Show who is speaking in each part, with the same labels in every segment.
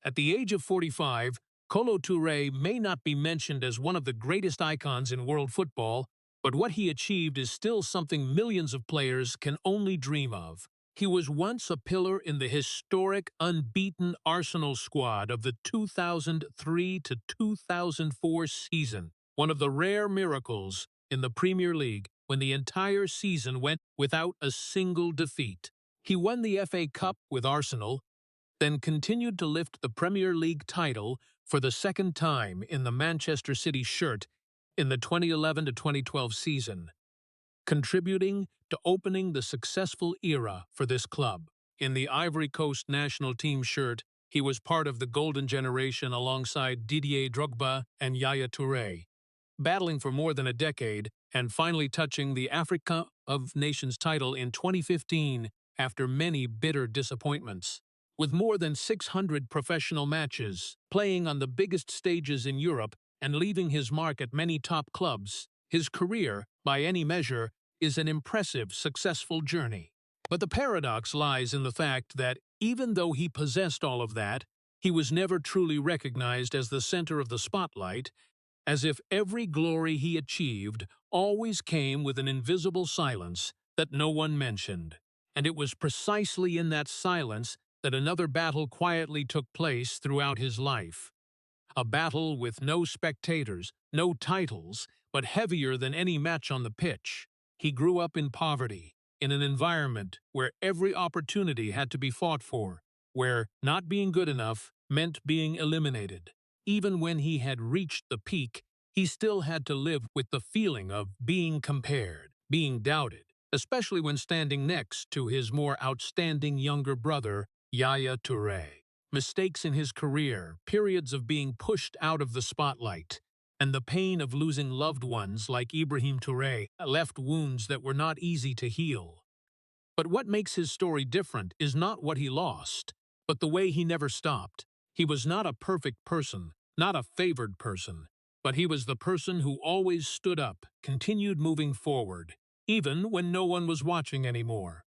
Speaker 1: At the age of 45, Kolo Touré may not be mentioned as one of the greatest icons in world football, but what he achieved is still something millions of players can only dream of. He was once a pillar in the historic, unbeaten Arsenal squad of the 2003 to 2004 season, one of the rare miracles in the Premier League when the entire season went without a single defeat. He won the FA Cup with Arsenal, then continued to lift the Premier League title for the second time in the Manchester City shirt in the 2011 to 2012 season, contributing to opening the successful era for this club. In the Ivory Coast national team shirt, he was part of the golden generation alongside Didier Drogba and Yaya Touré, battling for more than a decade and finally touching the Africa of Nations title in 2015 after many bitter disappointments. With more than 600 professional matches, playing on the biggest stages in Europe and leaving his mark at many top clubs, his career, by any measure, is an impressive, successful journey. But the paradox lies in the fact that, even though he possessed all of that, he was never truly recognized as the center of the spotlight, as if every glory he achieved always came with an invisible silence that no one mentioned. And it was precisely in that silence that another battle quietly took place throughout his life. A battle with no spectators, no titles, but heavier than any match on the pitch. He grew up in poverty, in an environment where every opportunity had to be fought for, where not being good enough meant being eliminated. Even when he had reached the peak, he still had to live with the feeling of being compared, being doubted, especially when standing next to his more outstanding younger brother, Yaya Touré. Mistakes in his career, periods of being pushed out of the spotlight, and the pain of losing loved ones like Ibrahim Touré left wounds that were not easy to heal. But what makes his story different is not what he lost, but the way he never stopped. He was not a perfect person, not a favored person, but he was the person who always stood up, continued moving forward, even when no one was watching anymore.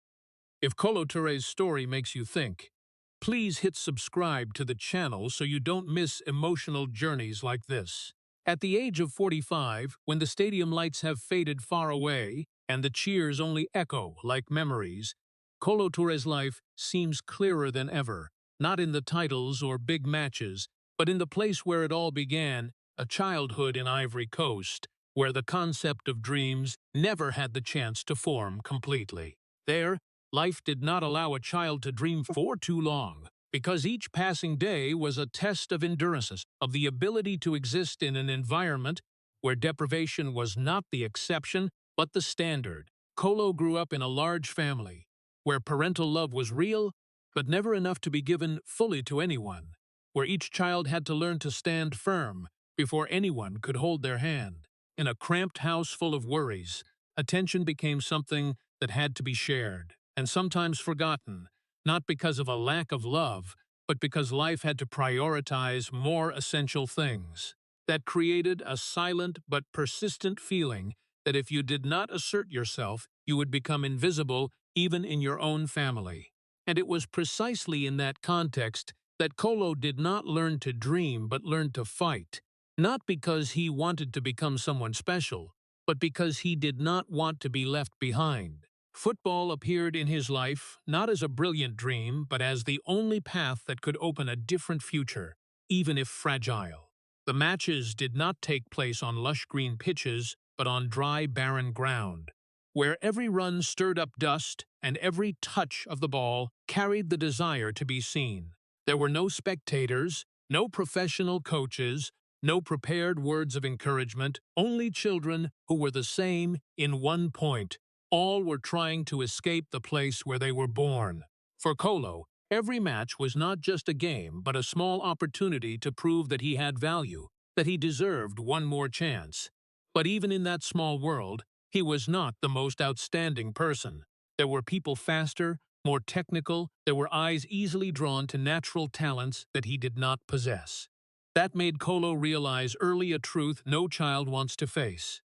Speaker 1: If Kolo Touré's story makes you think, please hit subscribe to the channel so you don't miss emotional journeys like this. At the age of 45, when the stadium lights have faded far away and the cheers only echo like memories, Kolo Touré's life seems clearer than ever, not in the titles or big matches, but in the place where it all began, a childhood in Ivory Coast, where the concept of dreams never had the chance to form completely. There, life did not allow a child to dream for too long, because each passing day was a test of endurance, of the ability to exist in an environment where deprivation was not the exception, but the standard. Kolo grew up in a large family, where parental love was real, but never enough to be given fully to anyone, where each child had to learn to stand firm before anyone could hold their hand. In a cramped house full of worries, attention became something that had to be shared, and sometimes forgotten, not because of a lack of love, but because life had to prioritize more essential things. That created a silent but persistent feeling that if you did not assert yourself, you would become invisible even in your own family. And it was precisely in that context that Kolo did not learn to dream but learned to fight, not because he wanted to become someone special, but because he did not want to be left behind. Football appeared in his life not as a brilliant dream, but as the only path that could open a different future, even if fragile. The matches did not take place on lush green pitches, but on dry, barren ground, where every run stirred up dust and every touch of the ball carried the desire to be seen. There were no spectators, no professional coaches, no prepared words of encouragement, only children who were the same in one point. All were trying to escape the place where they were born. For Kolo, every match was not just a game, but a small opportunity to prove that he had value, that he deserved one more chance. But even in that small world, he was not the most outstanding person. There were people faster, more technical, there were eyes easily drawn to natural talents that he did not possess. That made Kolo realize early a truth no child wants to face.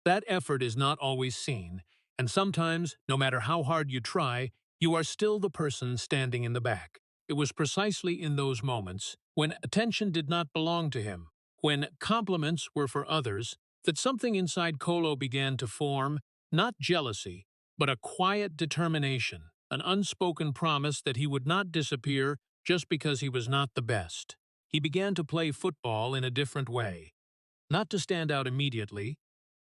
Speaker 1: That effort is not always seen, and sometimes, no matter how hard you try, you are still the person standing in the back. It was precisely in those moments, when attention did not belong to him, when compliments were for others, that something inside Kolo began to form, not jealousy, but a quiet determination, an unspoken promise that he would not disappear just because he was not the best. He began to play football in a different way, not to stand out immediately,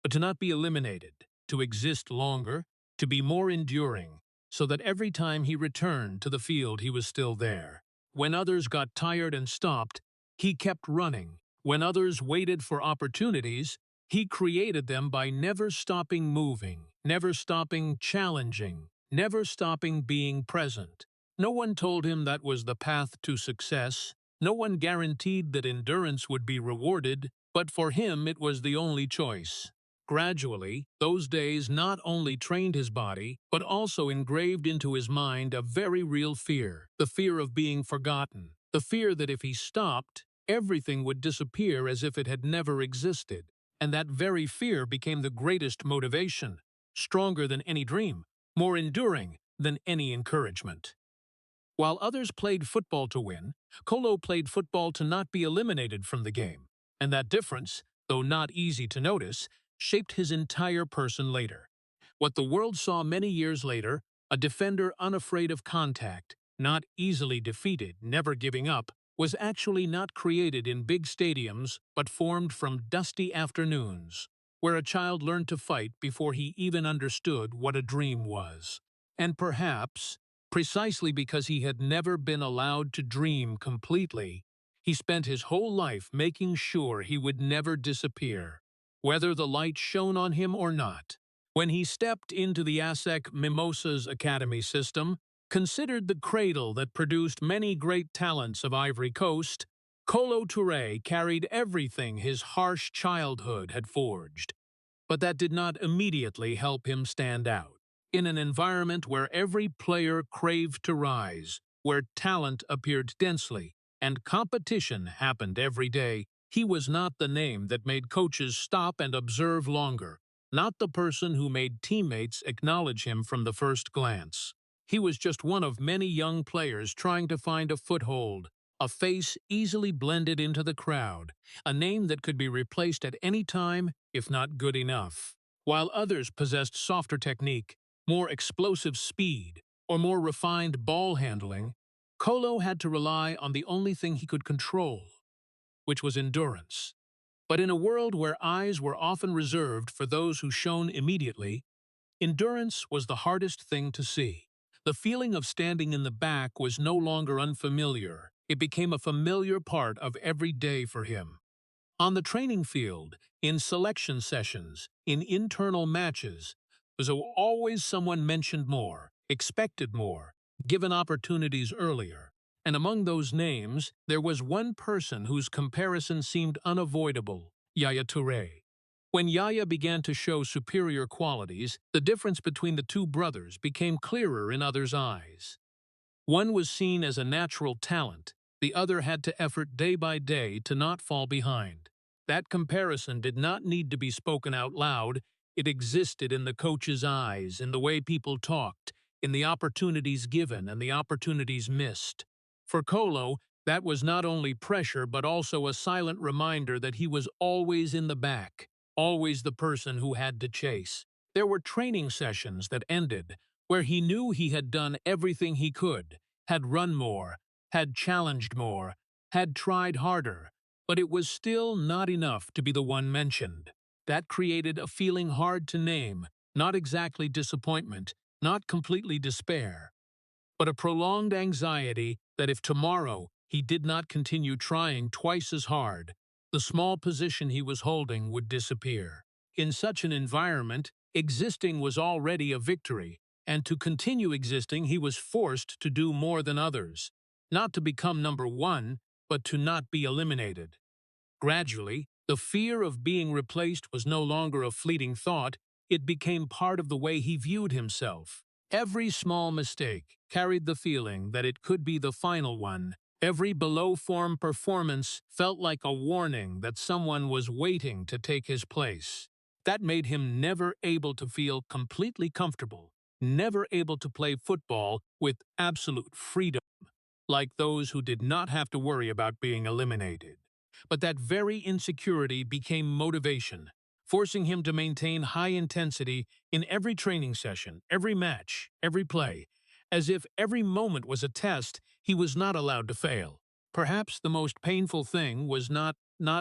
Speaker 1: but to not be eliminated, to exist longer, to be more enduring, so that every time he returned to the field he was still there. When others got tired and stopped, he kept running. When others waited for opportunities, he created them by never stopping moving, never stopping challenging, never stopping being present. No one told him that was the path to success. No one guaranteed that endurance would be rewarded, but for him it was the only choice. Gradually, those days not only trained his body, but also engraved into his mind a very real fear, the fear of being forgotten, the fear that if he stopped, everything would disappear as if it had never existed. And that very fear became the greatest motivation, stronger than any dream, more enduring than any encouragement. While others played football to win, Kolo played football to not be eliminated from the game. And that difference, though not easy to notice, shaped his entire person later. What the world saw many years later, a defender unafraid of contact, not easily defeated, never giving up, was actually not created in big stadiums but formed from dusty afternoons, where a child learned to fight before he even understood what a dream was. And perhaps, precisely because he had never been allowed to dream completely, he spent his whole life making sure he would never disappear, whether the light shone on him or not. When he stepped into the ASEC Mimosas Academy system, considered the cradle that produced many great talents of Ivory Coast, Kolo Touré carried everything his harsh childhood had forged. But that did not immediately help him stand out. In an environment where every player craved to rise, where talent appeared densely, and competition happened every day, he was not the name that made coaches stop and observe longer, not the person who made teammates acknowledge him from the first glance. He was just one of many young players trying to find a foothold, a face easily blended into the crowd, a name that could be replaced at any time if not good enough. While others possessed softer technique, more explosive speed, or more refined ball handling, Kolo had to rely on the only thing he could control, which was endurance. But in a world where eyes were often reserved for those who shone immediately, endurance was the hardest thing to see. The feeling of standing in the back was no longer unfamiliar. It became a familiar part of every day for him. On the training field, in selection sessions, in internal matches, was always someone mentioned more, expected more, given opportunities earlier. And among those names, there was one person whose comparison seemed unavoidable, Yaya Touré. When Yaya began to show superior qualities, the difference between the two brothers became clearer in others' eyes. One was seen as a natural talent, the other had to effort day by day to not fall behind. That comparison did not need to be spoken out loud, it existed in the coach's eyes, in the way people talked, in the opportunities given and the opportunities missed. For Kolo, that was not only pressure but also a silent reminder that he was always in the back, always the person who had to chase. There were training sessions that ended, where he knew he had done everything he could, had run more, had challenged more, had tried harder, but it was still not enough to be the one mentioned. That created a feeling hard to name, not exactly disappointment, not completely despair, but a prolonged anxiety that if tomorrow he did not continue trying twice as hard, the small position he was holding would disappear. In such an environment, existing was already a victory, and to continue existing he was forced to do more than others, not to become number one, but to not be eliminated. Gradually, the fear of being replaced was no longer a fleeting thought, it became part of the way he viewed himself. Every small mistake carried the feeling that it could be the final one. Every below-form performance felt like a warning that someone was waiting to take his place. That made him never able to feel completely comfortable, never able to play football with absolute freedom. like those who did not have to worry about being eliminated. But that very insecurity became motivation, forcing him to maintain high intensity in every training session, every match, every play. As if every moment was a test, he was not allowed to fail. Perhaps the most painful thing was not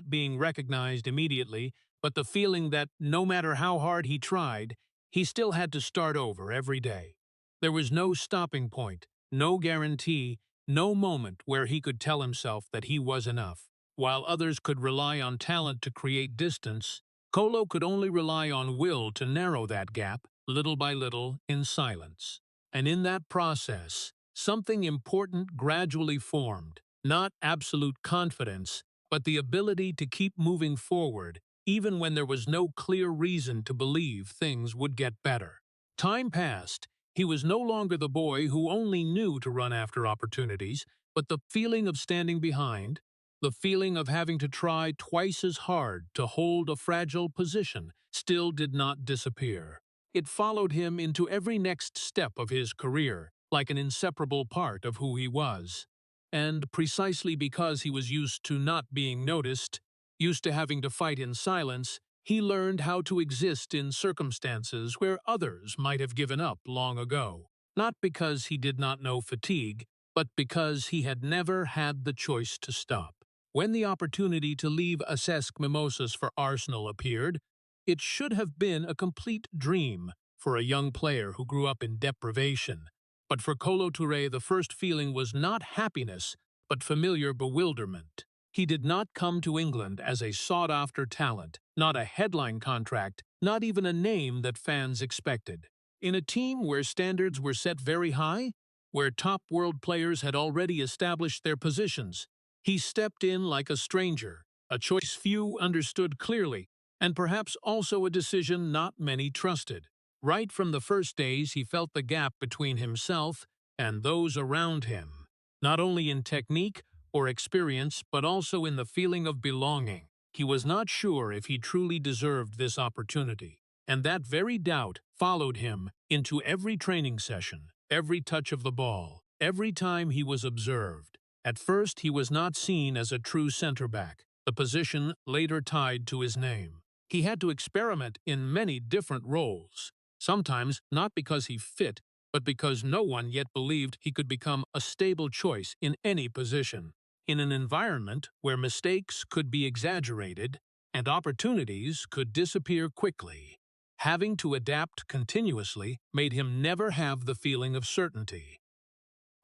Speaker 1: being recognized immediately, but the feeling that no matter how hard he tried, he still had to start over every day. There was no stopping point, no guarantee, no moment where he could tell himself that he was enough. While others could rely on talent to create distance, Kolo could only rely on will to narrow that gap, little by little, in silence. And in that process, something important gradually formed, not absolute confidence, but the ability to keep moving forward, even when there was no clear reason to believe things would get better. Time passed. He was no longer the boy who only knew to run after opportunities, but the feeling of standing behind, the feeling of having to try twice as hard to hold a fragile position, still did not disappear. It followed him into every next step of his career, like an inseparable part of who he was. And precisely because he was used to not being noticed, used to having to fight in silence, he learned how to exist in circumstances where others might have given up long ago. Not because he did not know fatigue, but because he had never had the choice to stop. When the opportunity to leave Assesc Mimosas for Arsenal appeared, it should have been a complete dream for a young player who grew up in deprivation. But for Kolo Touré, the first feeling was not happiness, but familiar bewilderment. He did not come to England as a sought-after talent, not a headline contract, not even a name that fans expected. In a team where standards were set very high, where top world players had already established their positions, he stepped in like a stranger, a choice few understood clearly, and perhaps also a decision not many trusted. Right from the first days, he felt the gap between himself and those around him, not only in technique or experience, but also in the feeling of belonging. He was not sure if he truly deserved this opportunity, and that very doubt followed him into every training session, every touch of the ball, every time he was observed. At first, he was not seen as a true center-back, the position later tied to his name. He had to experiment in many different roles, sometimes not because he fit, but because no one yet believed he could become a stable choice in any position. In an environment where mistakes could be exaggerated and opportunities could disappear quickly, having to adapt continuously made him never have the feeling of certainty.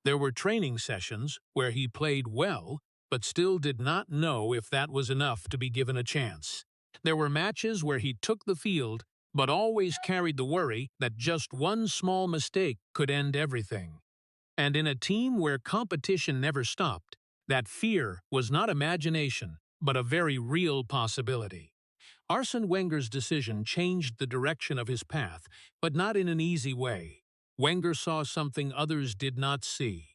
Speaker 1: There were training sessions where he played well, but still did not know if that was enough to be given a chance. There were matches where he took the field, but always carried the worry that just one small mistake could end everything. And in a team where competition never stopped, that fear was not imagination, but a very real possibility. Arsene Wenger's decision changed the direction of his path, but not in an easy way. Wenger saw something others did not see.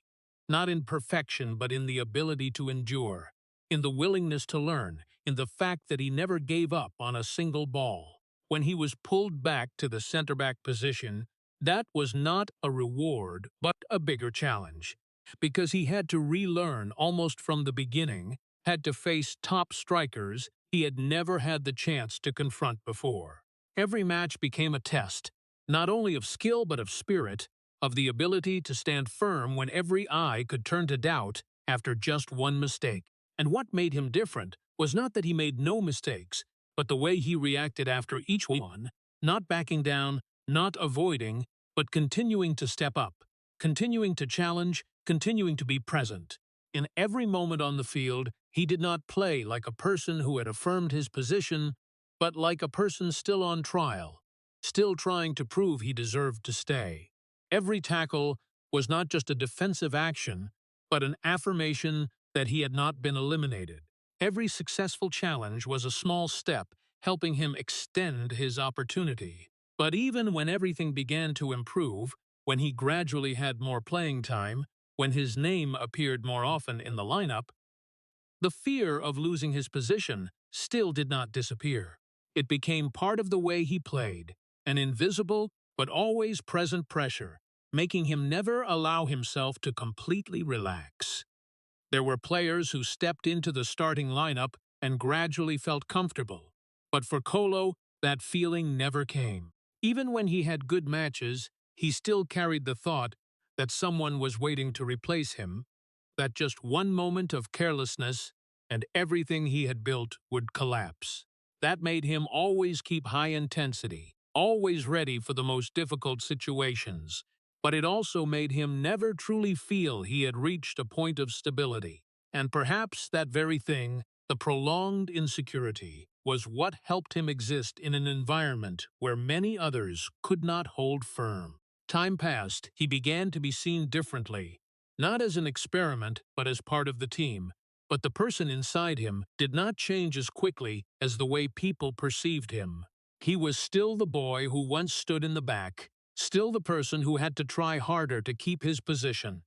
Speaker 1: Not in perfection, but in the ability to endure, in the willingness to learn, in the fact that he never gave up on a single ball. When he was pulled back to the center-back position, that was not a reward, but a bigger challenge. Because he had to relearn almost from the beginning, had to face top strikers he had never had the chance to confront before. Every match became a test, not only of skill but of spirit, of the ability to stand firm when every eye could turn to doubt after just one mistake. And what made him different was not that he made no mistakes, but the way he reacted after each one, not backing down, not avoiding, but continuing to step up, continuing to challenge, continuing to be present. In every moment on the field, he did not play like a person who had affirmed his position, but like a person still on trial, still trying to prove he deserved to stay. Every tackle was not just a defensive action, but an affirmation that he had not been eliminated. Every successful challenge was a small step, helping him extend his opportunity. But even when everything began to improve, when he gradually had more playing time, when his name appeared more often in the lineup, the fear of losing his position still did not disappear. It became part of the way he played, an invisible but always present pressure, making him never allow himself to completely relax. There were players who stepped into the starting lineup and gradually felt comfortable, but for Kolo, that feeling never came. Even when he had good matches, he still carried the thought that someone was waiting to replace him, that just one moment of carelessness and everything he had built would collapse. That made him always keep high intensity, always ready for the most difficult situations, but it also made him never truly feel he had reached a point of stability. And perhaps that very thing, the prolonged insecurity, was what helped him exist in an environment where many others could not hold firm. Time passed, he began to be seen differently, not as an experiment but as part of the team. But the person inside him did not change as quickly as the way people perceived him. He was still the boy who once stood in the back, still the person who had to try harder to keep his position,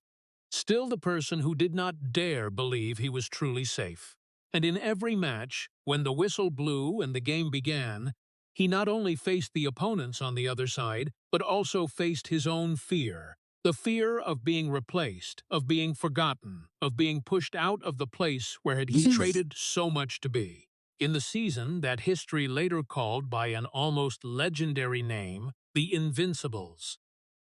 Speaker 1: still the person who did not dare believe he was truly safe. And in every match, when the whistle blew and the game began, he not only faced the opponents on the other side, but also faced his own fear. The fear of being replaced, of being forgotten, of being pushed out of the place where he traded so much to be. In the season that history later called by an almost legendary name, the Invincibles,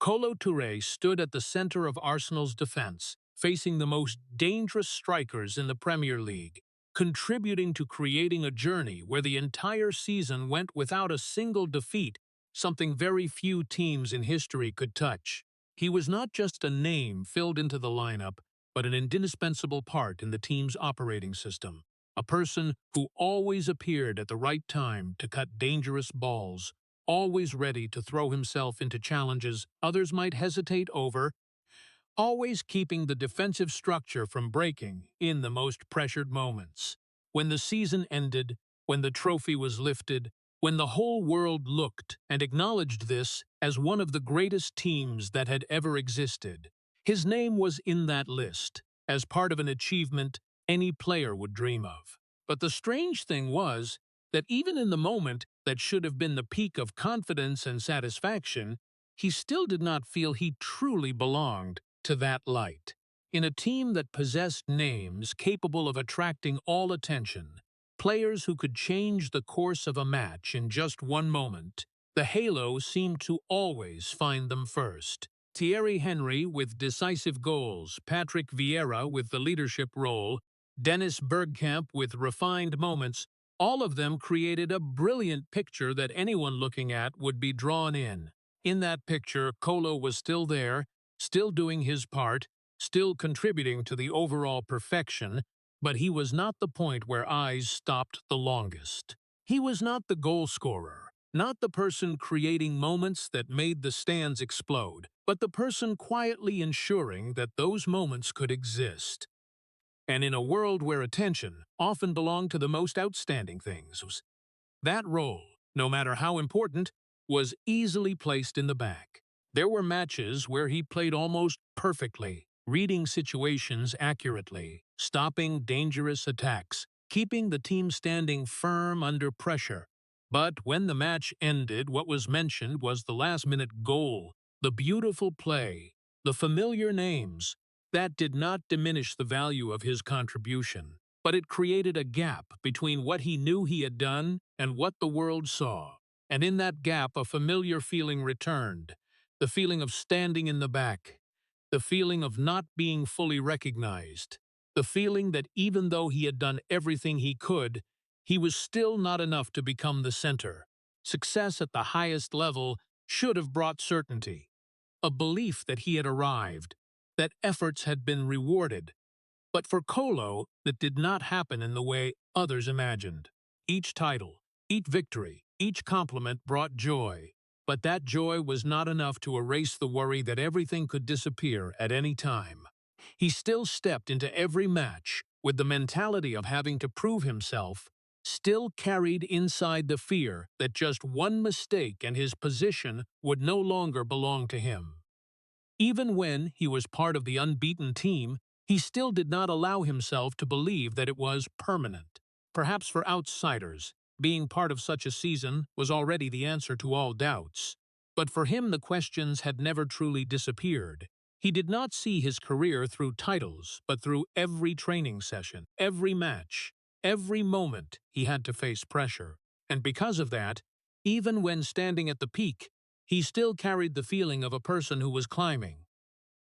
Speaker 1: Kolo Touré stood at the center of Arsenal's defense, facing the most dangerous strikers in the Premier League, contributing to creating a journey where the entire season went without a single defeat, something very few teams in history could touch. He was not just a name filled into the lineup, but an indispensable part in the team's operating system, a person who always appeared at the right time to cut dangerous balls, always ready to throw himself into challenges others might hesitate over, always keeping the defensive structure from breaking in the most pressured moments. When the season ended, when the trophy was lifted, when the whole world looked and acknowledged this as one of the greatest teams that had ever existed, his name was in that list, as part of an achievement any player would dream of. But the strange thing was that even in the moment that should have been the peak of confidence and satisfaction, he still did not feel he truly belonged to that light. In a team that possessed names capable of attracting all attention, players who could change the course of a match in just one moment, the halo seemed to always find them first. Thierry Henry with decisive goals, Patrick Vieira with the leadership role, Dennis Bergkamp with refined moments, all of them created a brilliant picture that anyone looking at would be drawn in. In that picture, Kolo was still there, still doing his part, still contributing to the overall perfection, but he was not the point where eyes stopped the longest. He was not the goal scorer, not the person creating moments that made the stands explode, but the person quietly ensuring that those moments could exist. And in a world where attention often belonged to the most outstanding things, that role, no matter how important, was easily placed in the back. There were matches where he played almost perfectly, reading situations accurately, stopping dangerous attacks, keeping the team standing firm under pressure. But when the match ended, what was mentioned was the last-minute goal, the beautiful play, the familiar names. That did not diminish the value of his contribution, but it created a gap between what he knew he had done and what the world saw. And in that gap, a familiar feeling returned, the feeling of standing in the back, the feeling of not being fully recognized, the feeling that even though he had done everything he could, he was still not enough to become the center. Success at the highest level should have brought certainty, a belief that he had arrived, that efforts had been rewarded. But for Kolo, that did not happen in the way others imagined. Each title, each victory, each compliment brought joy, but that joy was not enough to erase the worry that everything could disappear at any time. He still stepped into every match with the mentality of having to prove himself, still carried inside the fear that just one mistake and his position would no longer belong to him. Even when he was part of the unbeaten team, he still did not allow himself to believe that it was permanent. Perhaps for outsiders, being part of such a season was already the answer to all doubts. But for him, the questions had never truly disappeared. He did not see his career through titles, but through every training session, every match, every moment he had to face pressure. And because of that, even when standing at the peak, he still carried the feeling of a person who was climbing,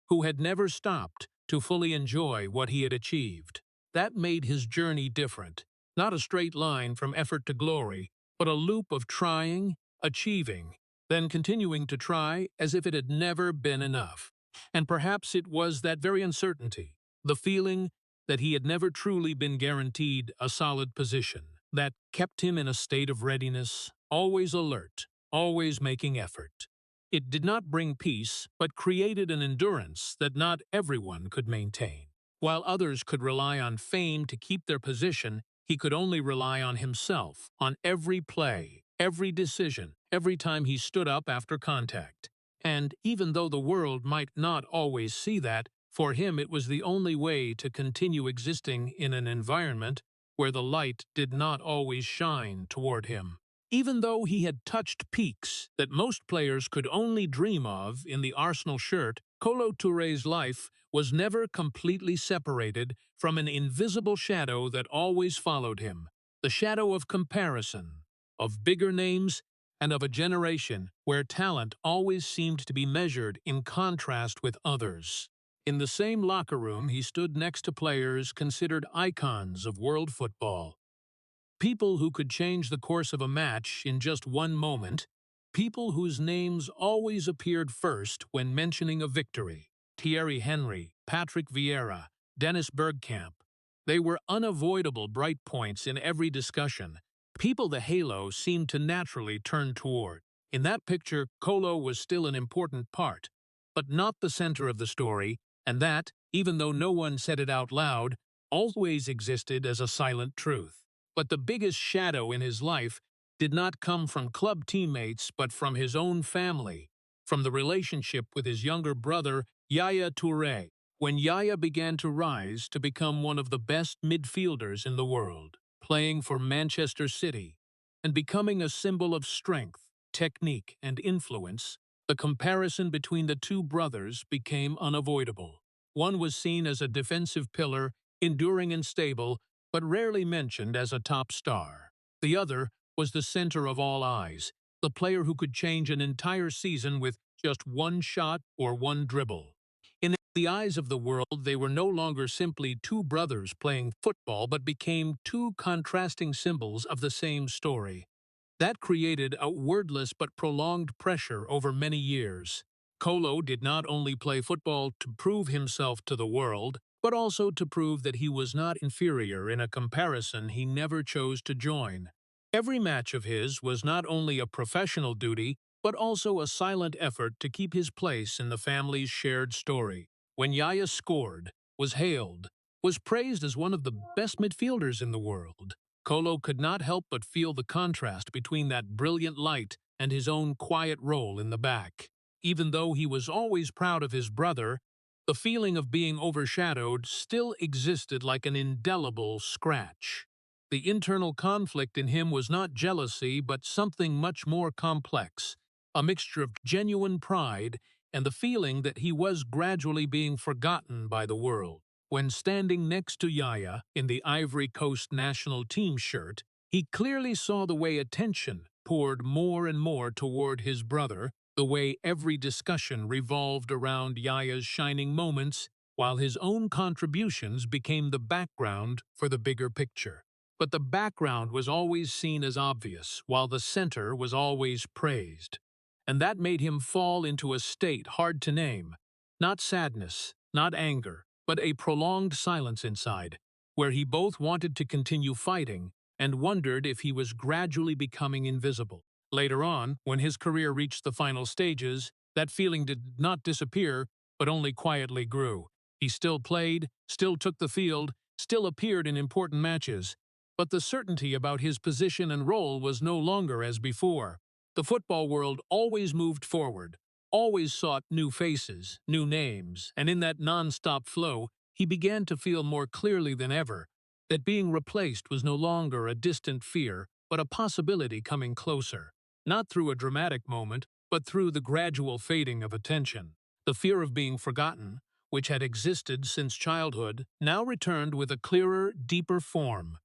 Speaker 1: who had never stopped to fully enjoy what he had achieved. That made his journey different, not a straight line from effort to glory, but a loop of trying, achieving, then continuing to try as if it had never been enough. And perhaps it was that very uncertainty, the feeling that he had never truly been guaranteed a solid position, that kept him in a state of readiness, always alert, always making effort. It did not bring peace, but created an endurance that not everyone could maintain. While others could rely on fame to keep their position, he could only rely on himself, on every play, every decision, every time he stood up after contact. And even though the world might not always see that, for him it was the only way to continue existing in an environment where the light did not always shine toward him. Even though he had touched peaks that most players could only dream of in the Arsenal shirt, Kolo Touré's life was never completely separated from an invisible shadow that always followed him, the shadow of comparison, of bigger names, and of a generation where talent always seemed to be measured in contrast with others. In the same locker room, he stood next to players considered icons of world football. People who could change the course of a match in just one moment, people whose names always appeared first when mentioning a victory. Thierry Henry, Patrick Vieira, Dennis Bergkamp. They were unavoidable bright points in every discussion, people the halo seemed to naturally turn toward. In that picture, Kolo was still an important part, but not the center of the story, and that, even though no one said it out loud, always existed as a silent truth. But the biggest shadow in his life did not come from club teammates but from his own family, from the relationship with his younger brother, Yaya Touré, when Yaya began to rise to become one of the best midfielders in the world, playing for Manchester City, and becoming a symbol of strength, technique, and influence. The comparison between the two brothers became unavoidable. One was seen as a defensive pillar, enduring and stable, but rarely mentioned as a top star. The other was the center of all eyes, the player who could change an entire season with just one shot or one dribble. In the eyes of the world, they were no longer simply two brothers playing football, but became two contrasting symbols of the same story. That created a wordless but prolonged pressure over many years. Kolo did not only play football to prove himself to the world, but also to prove that he was not inferior in a comparison he never chose to join. Every match of his was not only a professional duty, but also a silent effort to keep his place in the family's shared story. When Yaya scored, was hailed, was praised as one of the best midfielders in the world, Kolo could not help but feel the contrast between that brilliant light and his own quiet role in the back. Even though he was always proud of his brother, the feeling of being overshadowed still existed like an indelible scratch. The internal conflict in him was not jealousy, but something much more complex, a mixture of genuine pride and the feeling that he was gradually being forgotten by the world. When standing next to Yaya in the Ivory Coast national team shirt, he clearly saw the way attention poured more and more toward his brother, the way every discussion revolved around Yaya's shining moments, while his own contributions became the background for the bigger picture. But the background was always seen as obvious, while the center was always praised. And that made him fall into a state hard to name. Not sadness, not anger, but a prolonged silence inside, where he both wanted to continue fighting and wondered if he was gradually becoming invisible. Later on, when his career reached the final stages, that feeling did not disappear, but only quietly grew. He still played, still took the field, still appeared in important matches, but the certainty about his position and role was no longer as before. The football world always moved forward, always sought new faces, new names, and in that non-stop flow, he began to feel more clearly than ever that being replaced was no longer a distant fear, but a possibility coming closer. Not through a dramatic moment, but through the gradual fading of attention. The fear of being forgotten, which had existed since childhood, now returned with a clearer, deeper form.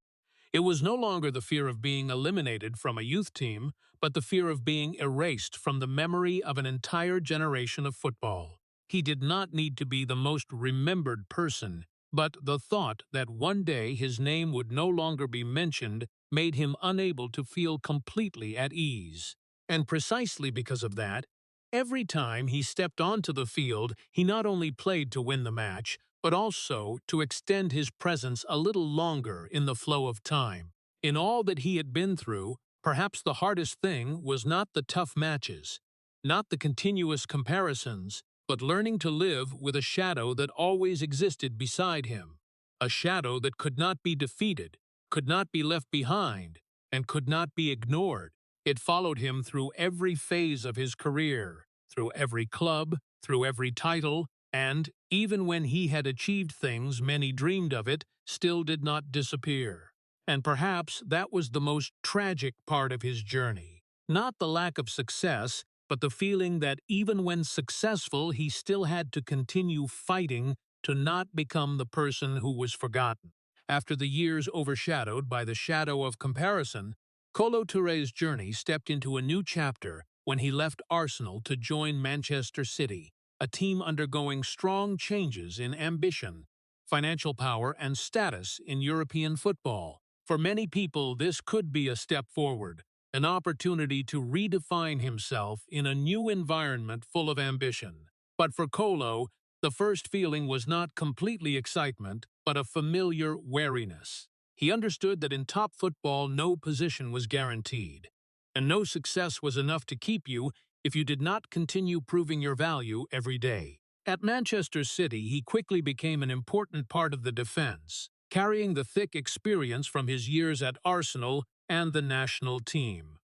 Speaker 1: It was no longer the fear of being eliminated from a youth team, but the fear of being erased from the memory of an entire generation of football. He did not need to be the most remembered person, but the thought that one day his name would no longer be mentioned made him unable to feel completely at ease. And precisely because of that, every time he stepped onto the field, he not only played to win the match, but also to extend his presence a little longer in the flow of time. In all that he had been through, perhaps the hardest thing was not the tough matches, not the continuous comparisons, but learning to live with a shadow that always existed beside him, a shadow that could not be defeated, could not be left behind, and could not be ignored. It followed him through every phase of his career, through every club, through every title, and, even when he had achieved things many dreamed of, it still did not disappear. And perhaps that was the most tragic part of his journey. Not the lack of success, but the feeling that even when successful, he still had to continue fighting to not become the person who was forgotten. After the years overshadowed by the shadow of comparison, Kolo Touré's journey stepped into a new chapter when he left Arsenal to join Manchester City, a team undergoing strong changes in ambition, financial power, and status in European football. For many people, this could be a step forward, an opportunity to redefine himself in a new environment full of ambition. But for Kolo, the first feeling was not completely excitement, but a familiar wariness. He understood that in top football no position was guaranteed, and no success was enough to keep you if you did not continue proving your value every day. At Manchester City, he quickly became an important part of the defense, carrying the thick experience from his years at Arsenal and the national team.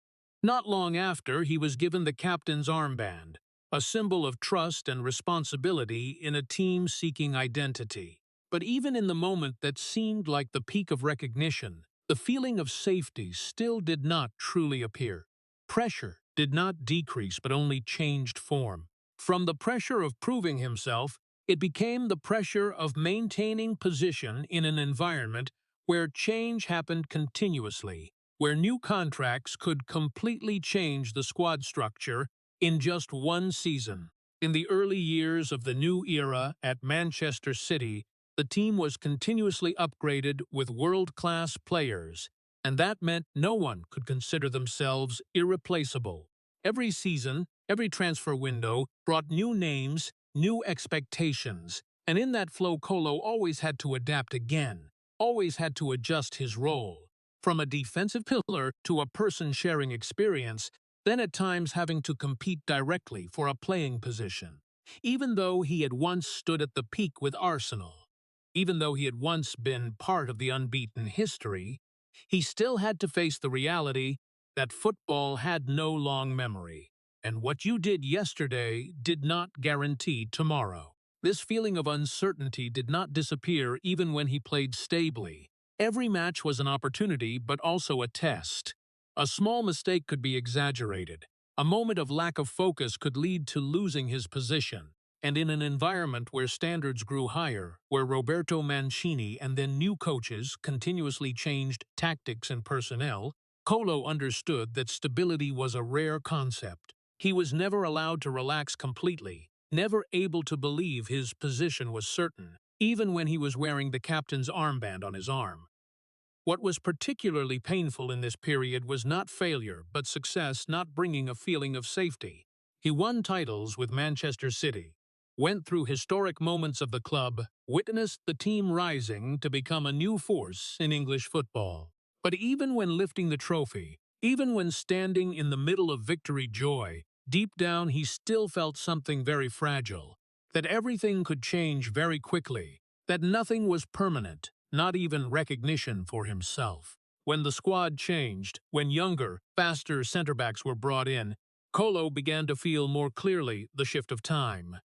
Speaker 1: Not long after, he was given the captain's armband, a symbol of trust and responsibility in a team seeking identity. But even in the moment that seemed like the peak of recognition, the feeling of safety still did not truly appear. Pressure did not decrease but only changed form. From the pressure of proving himself, it became the pressure of maintaining position in an environment where change happened continuously, where new contracts could completely change the squad structure in just one season. In the early years of the new era at Manchester City, the team was continuously upgraded with world-class players, and that meant no one could consider themselves irreplaceable. Every season, every transfer window brought new names, new expectations, and in that flow Kolo always had to adapt again, always had to adjust his role. From a defensive pillar to a person sharing experience, then at times having to compete directly for a playing position. Even though he had once stood at the peak with Arsenal, even though he had once been part of the unbeaten history, he still had to face the reality that football had no long memory, and what you did yesterday did not guarantee tomorrow. This feeling of uncertainty did not disappear even when he played stably. Every match was an opportunity, but also a test. A small mistake could be exaggerated. A moment of lack of focus could lead to losing his position. And in an environment where standards grew higher, where Roberto Mancini and then new coaches continuously changed tactics and personnel, Kolo understood that stability was a rare concept. He was never allowed to relax completely, never able to believe his position was certain, even when he was wearing the captain's armband on his arm. What was particularly painful in this period was not failure, but success not bringing a feeling of safety. He won titles with Manchester City, went through historic moments of the club, witnessed the team rising to become a new force in English football. But even when lifting the trophy, even when standing in the middle of victory joy, deep down he still felt something very fragile, that everything could change very quickly, that nothing was permanent, not even recognition for himself. When the squad changed, when younger, faster centre-backs were brought in, Kolo began to feel more clearly the shift of time.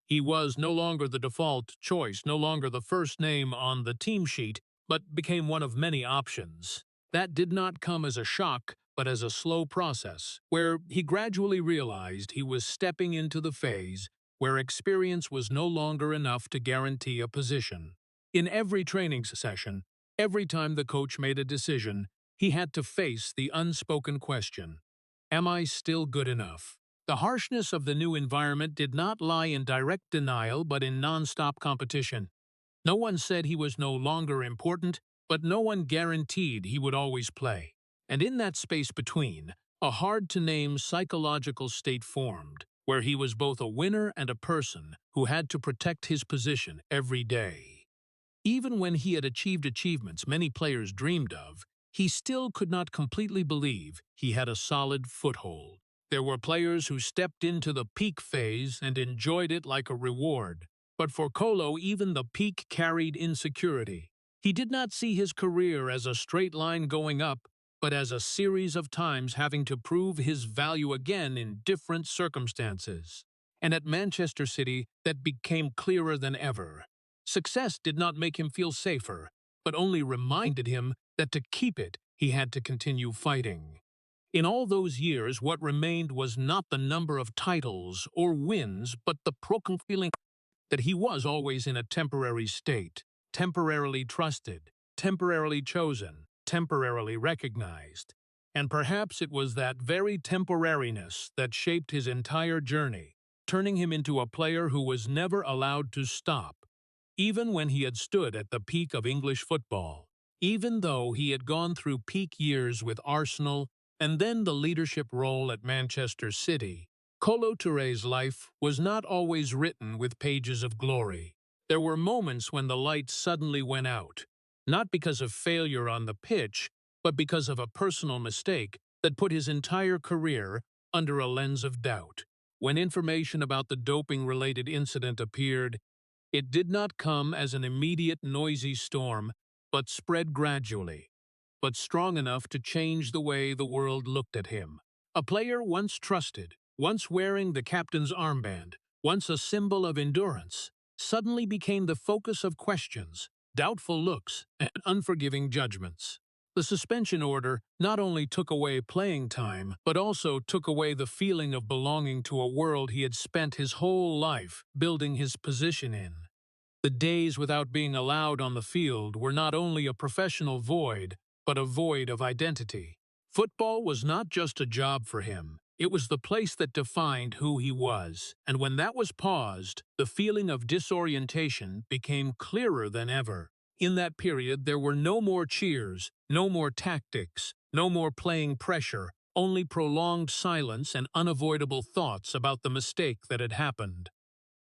Speaker 1: He was no longer the default choice, no longer the first name on the team sheet, but became one of many options. That did not come as a shock, but as a slow process, where he gradually realized he was stepping into the phase where experience was no longer enough to guarantee a position. In every training session, every time the coach made a decision, he had to face the unspoken question, am I still good enough? The harshness of the new environment did not lie in direct denial but in non-stop competition. No one said he was no longer important, but no one guaranteed he would always play. And in that space between, a hard-to-name psychological state formed, where he was both a winner and a person who had to protect his position every day. Even when he had achieved achievements many players dreamed of, he still could not completely believe he had a solid foothold. There were players who stepped into the peak phase and enjoyed it like a reward. But for Kolo, even the peak carried insecurity. He did not see his career as a straight line going up, but as a series of times having to prove his value again in different circumstances. And at Manchester City, that became clearer than ever. Success did not make him feel safer, but only reminded him that to keep it, he had to continue fighting. In all those years, what remained was not the number of titles or wins, but the profound feeling that he was always in a temporary state, temporarily trusted, temporarily chosen, temporarily recognized. And perhaps it was that very temporariness that shaped his entire journey, turning him into a player who was never allowed to stop. Even when he had stood at the peak of English football, even though he had gone through peak years with Arsenal and then the leadership role at Manchester City, Kolo Touré's life was not always written with pages of glory. There were moments when the light suddenly went out, not because of failure on the pitch, but because of a personal mistake that put his entire career under a lens of doubt. When information about the doping-related incident appeared, it did not come as an immediate noisy storm, but spread gradually, but strong enough to change the way the world looked at him. A player once trusted, once wearing the captain's armband, once a symbol of endurance, suddenly became the focus of questions, doubtful looks, and unforgiving judgments. The suspension order not only took away playing time, but also took away the feeling of belonging to a world he had spent his whole life building his position in. The days without being allowed on the field were not only a professional void, but a void of identity. Football was not just a job for him. It was the place that defined who he was, and when that was paused, the feeling of disorientation became clearer than ever. In that period, there were no more cheers, no more tactics, no more playing pressure, only prolonged silence and unavoidable thoughts about the mistake that had happened.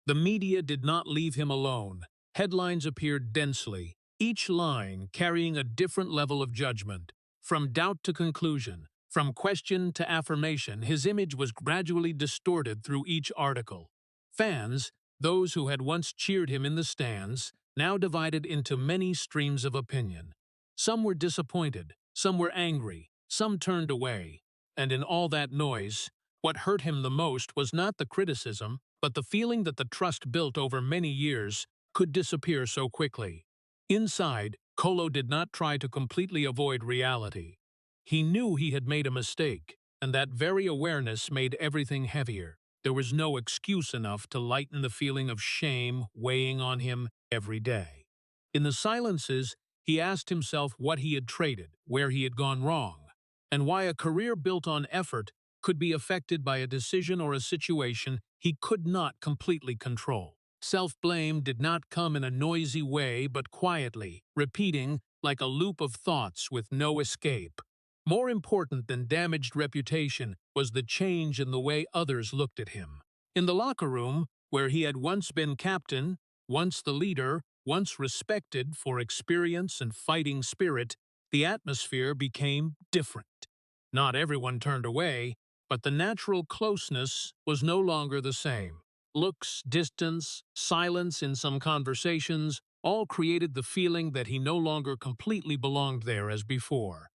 Speaker 1: The media did not leave him alone. Headlines appeared densely, each line carrying a different level of judgment. From doubt to conclusion, from question to affirmation, his image was gradually distorted through each article. Fans, those who had once cheered him in the stands, now divided into many streams of opinion. Some were disappointed, some were angry, some turned away. And in all that noise, what hurt him the most was not the criticism, but the feeling that the trust built over many years could disappear so quickly. Inside, Kolo did not try to completely avoid reality. He knew he had made a mistake, and that very awareness made everything heavier. There was no excuse enough to lighten the feeling of shame weighing on him every day. In the silences, he asked himself what he had traded, where he had gone wrong, and why a career built on effort could be affected by a decision or a situation he could not completely control. Self-blame did not come in a noisy way but quietly, repeating like a loop of thoughts with no escape. More important than damaged reputation was the change in the way others looked at him. In the locker room, where he had once been captain, once the leader, once respected for experience and fighting spirit, the atmosphere became different. Not everyone turned away, but the natural closeness was no longer the same. Looks, distance, silence in some conversations all created the feeling that he no longer completely belonged there as before.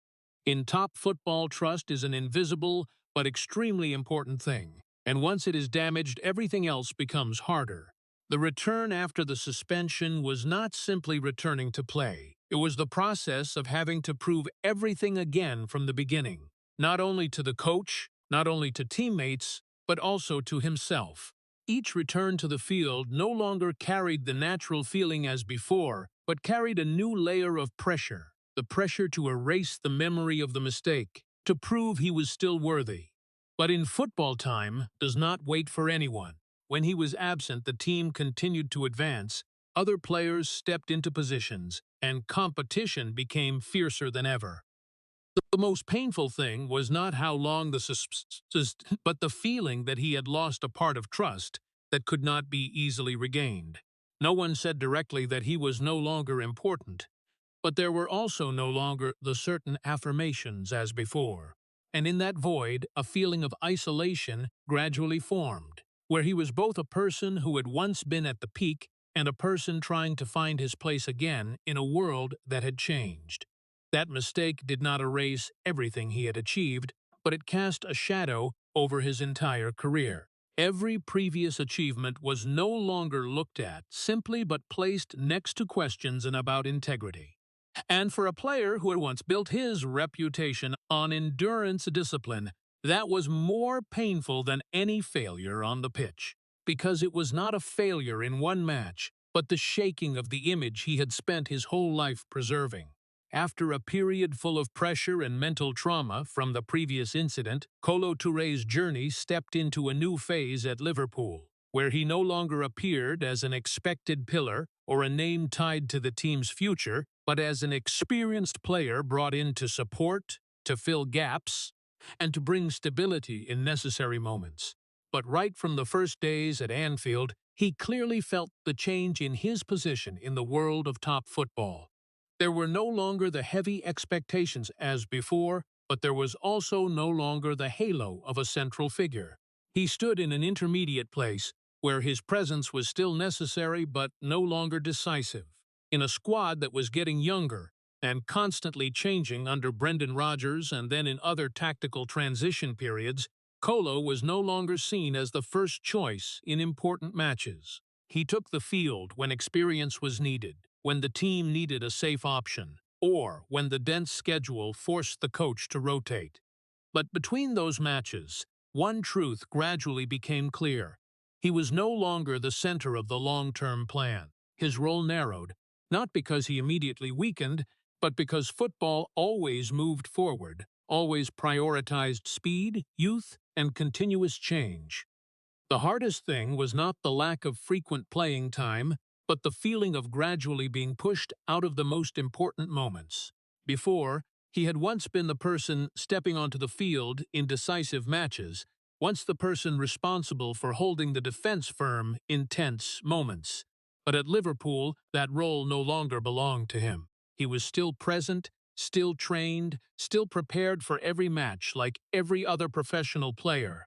Speaker 1: In top football, trust is an invisible but extremely important thing, and once it is damaged, everything else becomes harder. The return after the suspension was not simply returning to play. It was the process of having to prove everything again from the beginning. not only to the coach, not only to teammates, but also to himself. Each return to the field no longer carried the natural feeling as before, but carried a new layer of pressure, the pressure to erase the memory of the mistake, to prove he was still worthy. But in football, time does not wait for anyone. When he was absent, the team continued to advance, other players stepped into positions, and competition became fiercer than ever. The most painful thing was not how long but the feeling that he had lost a part of trust that could not be easily regained. No one said directly that he was no longer important, but there were also no longer the certain affirmations as before. And in that void, a feeling of isolation gradually formed, where he was both a person who had once been at the peak and a person trying to find his place again in a world that had changed. That mistake did not erase everything he had achieved, but it cast a shadow over his entire career. Every previous achievement was no longer looked at simply but placed next to questions and about integrity. And for a player who had once built his reputation on endurance discipline, that was more painful than any failure on the pitch. Because it was not a failure in one match, but the shaking of the image he had spent his whole life preserving. After a period full of pressure and mental trauma from the previous incident, Kolo Touré's journey stepped into a new phase at Liverpool, where he no longer appeared as an expected pillar or a name tied to the team's future, but as an experienced player brought in to support, to fill gaps, and to bring stability in necessary moments. But right from the first days at Anfield, he clearly felt the change in his position in the world of top football. There were no longer the heavy expectations as before, but there was also no longer the halo of a central figure. He stood in an intermediate place, where his presence was still necessary but no longer decisive. In a squad that was getting younger and constantly changing under Brendan Rodgers and then in other tactical transition periods, Kolo was no longer seen as the first choice in important matches. He took the field when experience was needed, when the team needed a safe option, or when the dense schedule forced the coach to rotate. But between those matches, one truth gradually became clear. He was no longer the center of the long-term plan. His role narrowed, not because he immediately weakened, but because football always moved forward, always prioritized speed, youth, and continuous change. The hardest thing was not the lack of frequent playing time, but the feeling of gradually being pushed out of the most important moments. Before, he had once been the person stepping onto the field in decisive matches, once the person responsible for holding the defense firm in tense moments. But at Liverpool, that role no longer belonged to him. He was still present, still trained, still prepared for every match like every other professional player.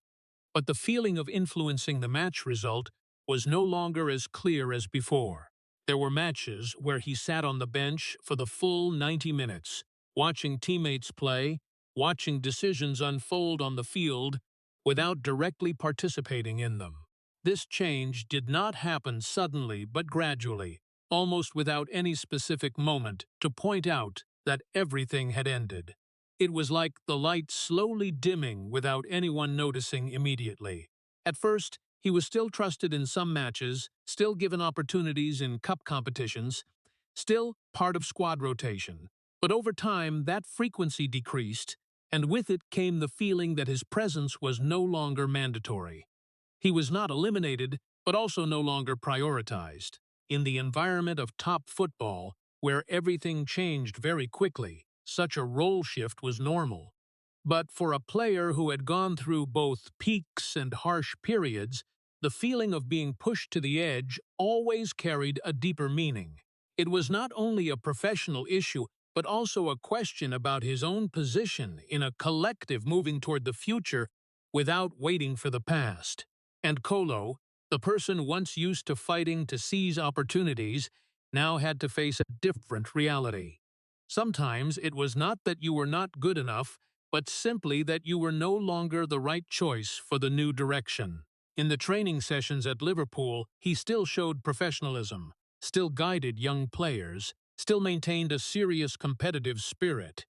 Speaker 1: But the feeling of influencing the match result was no longer as clear as before. There were matches where he sat on the bench for the full 90 minutes, watching teammates play, watching decisions unfold on the field, without directly participating in them. This change did not happen suddenly but gradually, almost without any specific moment to point out that everything had ended. It was like the light slowly dimming without anyone noticing immediately. At first, he was still trusted in some matches, still given opportunities in cup competitions, still part of squad rotation. But over time, that frequency decreased, and with it came the feeling that his presence was no longer mandatory. He was not eliminated, but also no longer prioritized. In the environment of top football, where everything changed very quickly, such a role shift was normal. But for a player who had gone through both peaks and harsh periods, the feeling of being pushed to the edge always carried a deeper meaning. It was not only a professional issue, but also a question about his own position in a collective moving toward the future without waiting for the past. And Kolo, the person once used to fighting to seize opportunities, now had to face a different reality. Sometimes it was not that you were not good enough, but simply that you were no longer the right choice for the new direction. In the training sessions at Liverpool, he still showed professionalism, still guided young players, still maintained a serious competitive spirit.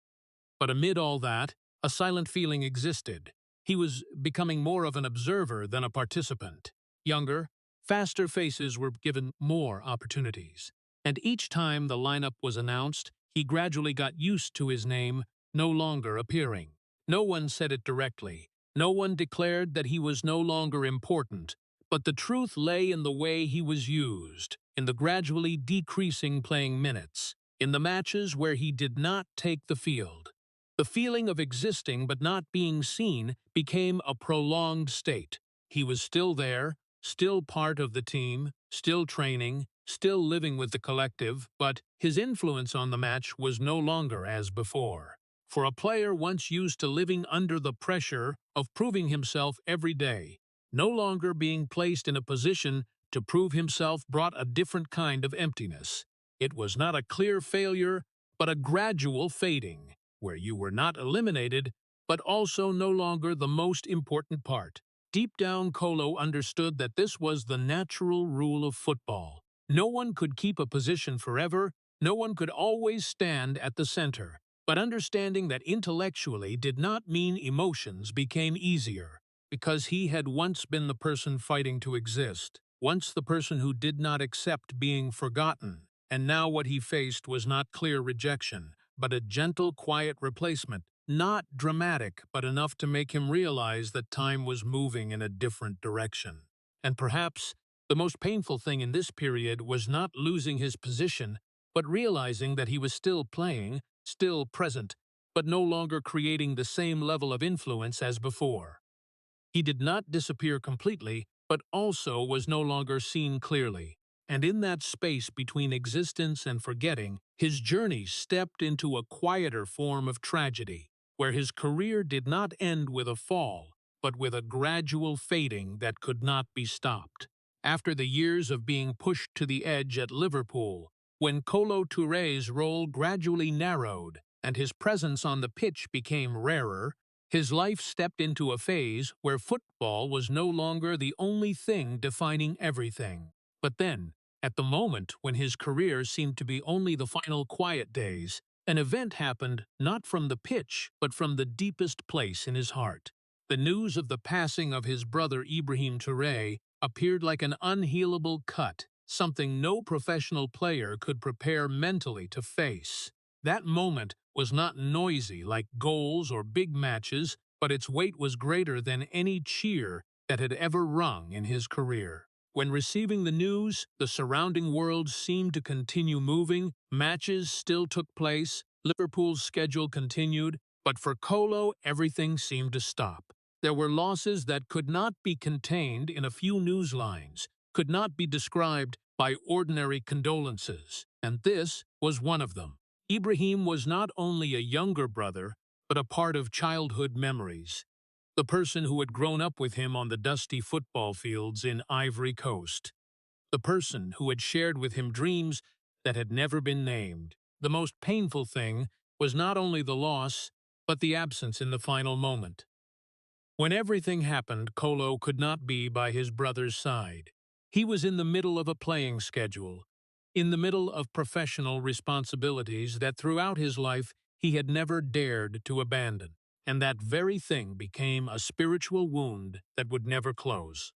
Speaker 1: But amid all that, A silent feeling existed. He was becoming more of an observer than a participant. Younger, faster faces were given more opportunities. And each time the lineup was announced, he gradually got used to his name no longer appearing. No one said it directly. No one declared that he was no longer important. But the truth lay in the way he was used, in the gradually decreasing playing minutes, in the matches where he did not take the field. The feeling of existing but not being seen became a prolonged state. He was still there, still part of the team, still training, still living with the collective, but his influence on the match was no longer as before. For a player once used to living under the pressure of proving himself every day, no longer being placed in a position to prove himself brought a different kind of emptiness. It was not a clear failure, but a gradual fading, where you were not eliminated, but also no longer the most important part. Deep down, Kolo understood that this was the natural rule of football. No one could keep a position forever, no one could always stand at the center, but understanding that intellectually did not mean emotions became easier, because he had once been the person fighting to exist, once the person who did not accept being forgotten, and now what he faced was not clear rejection, but a gentle, quiet replacement, not dramatic, but enough to make him realize that time was moving in a different direction. And perhaps the most painful thing in this period was not losing his position, but realizing that he was still playing, still present, but no longer creating the same level of influence as before. He did not disappear completely, but also was no longer seen clearly. And in that space between existence and forgetting, his journey stepped into a quieter form of tragedy, where his career did not end with a fall, but with a gradual fading that could not be stopped. After the years of being pushed to the edge at Liverpool, when Kolo Touré's role gradually narrowed and his presence on the pitch became rarer, his life stepped into a phase where football was no longer the only thing defining everything. But then, at the moment when his career seemed to be only the final quiet days, an event happened not from the pitch but from the deepest place in his heart. The news of the passing of his brother Ibrahim Touré appeared like an unhealable cut, something no professional player could prepare mentally to face. That moment was not noisy like goals or big matches, but its weight was greater than any cheer that had ever rung in his career. When receiving the news, the surrounding world seemed to continue moving, matches still took place, Liverpool's schedule continued, but for Kolo everything seemed to stop. There were losses that could not be contained in a few news lines, could not be described by ordinary condolences, and this was one of them. Ibrahim was not only a younger brother, but a part of childhood memories. The person who had grown up with him on the dusty football fields in Ivory Coast. The person who had shared with him dreams that had never been named. The most painful thing was not only the loss, but the absence in the final moment. When everything happened, Kolo could not be by his brother's side. He was in the middle of a playing schedule, in the middle of professional responsibilities that throughout his life he had never dared to abandon, and that very thing became a spiritual wound that would never close.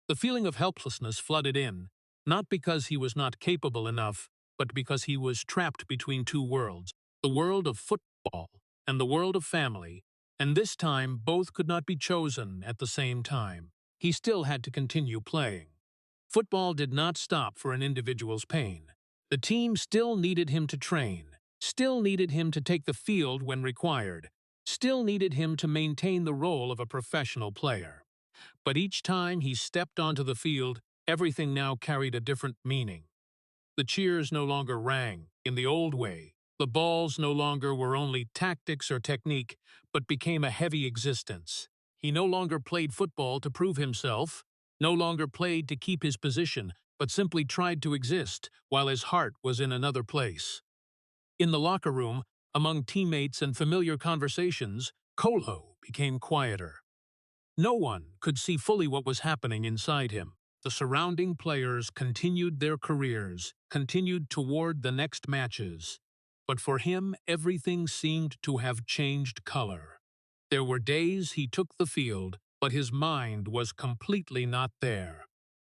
Speaker 1: The feeling of helplessness flooded in, not because he was not capable enough, but because he was trapped between two worlds, the world of football and the world of family, and this time both could not be chosen at the same time. He still had to continue playing. Football did not stop for an individual's pain. The team still needed him to train, still needed him to take the field when required, still needed him to maintain the role of a professional player. But each time he stepped onto the field, everything now carried a different meaning. The cheers no longer rang in the old way. The balls no longer were only tactics or technique, but became a heavy existence. He no longer played football to prove himself, no longer played to keep his position, but simply tried to exist while his heart was in another place. In the locker room, among teammates and familiar conversations, Kolo became quieter. No one could see fully what was happening inside him. The surrounding players continued their careers, continued toward the next matches. But for him, everything seemed to have changed color. There were days he took the field, but his mind was completely not there.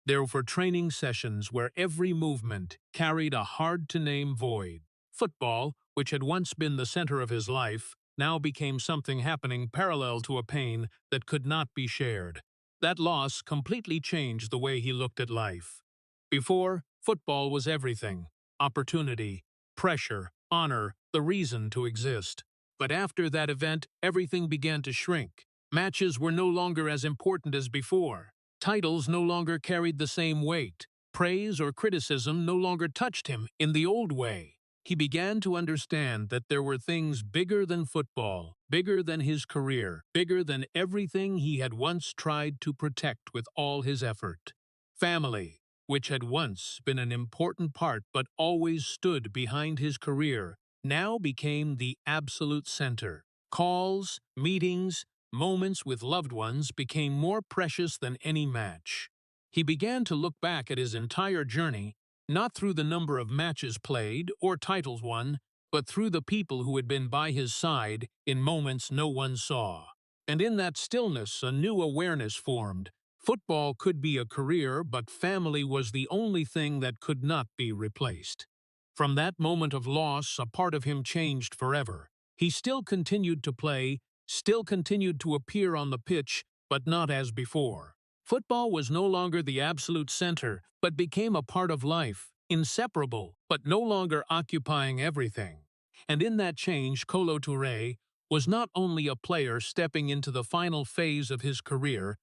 Speaker 1: There were training sessions where every movement carried a hard-to-name void. Football, which had once been the center of his life, now became something happening parallel to a pain that could not be shared. That loss completely changed the way he looked at life. Before, football was everything: opportunity, pressure, honor, the reason to exist. But after that event, everything began to shrink. Matches were no longer as important as before. Titles no longer carried the same weight. Praise or criticism no longer touched him in the old way. He began to understand that there were things bigger than football, bigger than his career, bigger than everything he had once tried to protect with all his effort. Family, which had once been an important part but always stood behind his career, now became the absolute center. Calls, meetings, moments with loved ones became more precious than any match. He began to look back at his entire journey, not through the number of matches played or titles won, but through the people who had been by his side in moments no one saw. And in that stillness, a new awareness formed. Football could be a career, but family was the only thing that could not be replaced. From that moment of loss, a part of him changed forever. He still continued to play, still continued to appear on the pitch, but not as before. Football was no longer the absolute center, but became a part of life, inseparable, but no longer occupying everything. And in that change, Kolo Touré was not only a player stepping into the final phase of his career,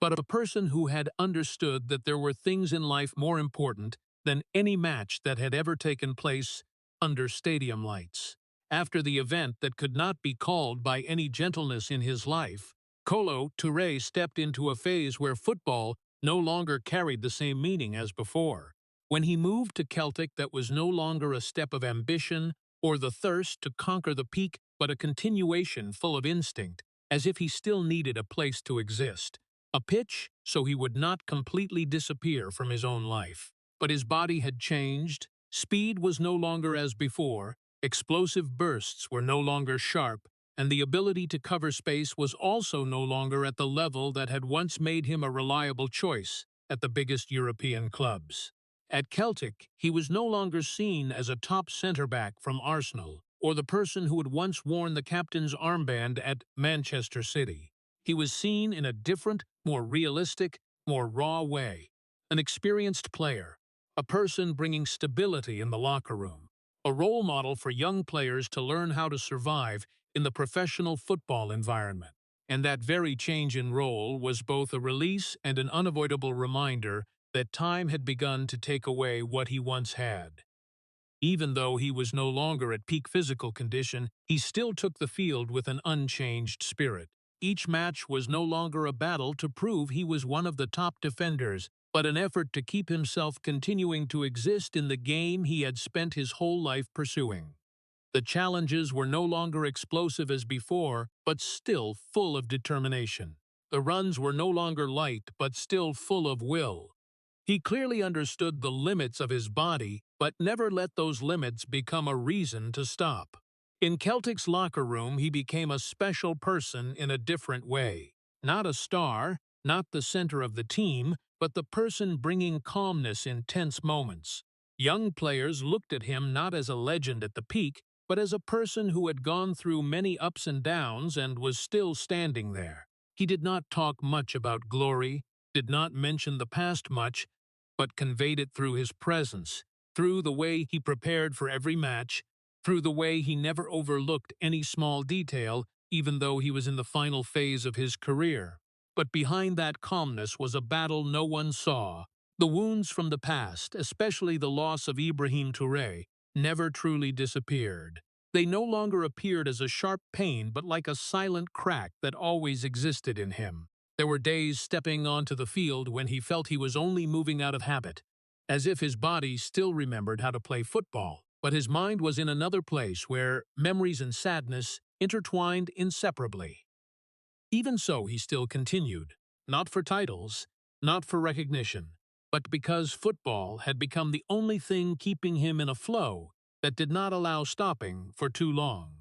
Speaker 1: but a person who had understood that there were things in life more important than any match that had ever taken place under stadium lights. After the event that could not be called by any gentleness in his life, Kolo Touré stepped into a phase where football no longer carried the same meaning as before. When he moved to Celtic, that was no longer a step of ambition or the thirst to conquer the peak, but a continuation full of instinct, as if he still needed a place to exist. A pitch so he would not completely disappear from his own life. But his body had changed, speed was no longer as before, explosive bursts were no longer sharp, and the ability to cover space was also no longer at the level that had once made him a reliable choice at the biggest European clubs. At Celtic, he was no longer seen as a top centre-back from Arsenal, or the person who had once worn the captain's armband at Manchester City. He was seen in a different, more realistic, more raw way. An experienced player, a person bringing stability in the locker room, a role model for young players to learn how to survive in the professional football environment. And that very change in role was both a release and an unavoidable reminder that time had begun to take away what he once had. Even though he was no longer at peak physical condition, he still took the field with an unchanged spirit. Each match was no longer a battle to prove he was one of the top defenders, but an effort to keep himself continuing to exist in the game he had spent his whole life pursuing. The challenges were no longer explosive as before, but still full of determination. The runs were no longer light, but still full of will. He clearly understood the limits of his body, but never let those limits become a reason to stop. In Celtic's locker room, he became a special person in a different way. Not a star, not the center of the team, but the person bringing calmness in tense moments. Young players looked at him not as a legend at the peak, but as a person who had gone through many ups and downs and was still standing there. He did not talk much about glory, did not mention the past much, but conveyed it through his presence, through the way he prepared for every match, through the way he never overlooked any small detail, even though he was in the final phase of his career. But behind that calmness was a battle no one saw. The wounds from the past, especially the loss of Ibrahim Touré, never truly disappeared. They no longer appeared as a sharp pain, but like a silent crack that always existed in him. There were days stepping onto the field when he felt he was only moving out of habit, as if his body still remembered how to play football, but his mind was in another place where memories and sadness intertwined inseparably. Even so, he still continued, not for titles, not for recognition, but because football had become the only thing keeping him in a flow that did not allow stopping for too long.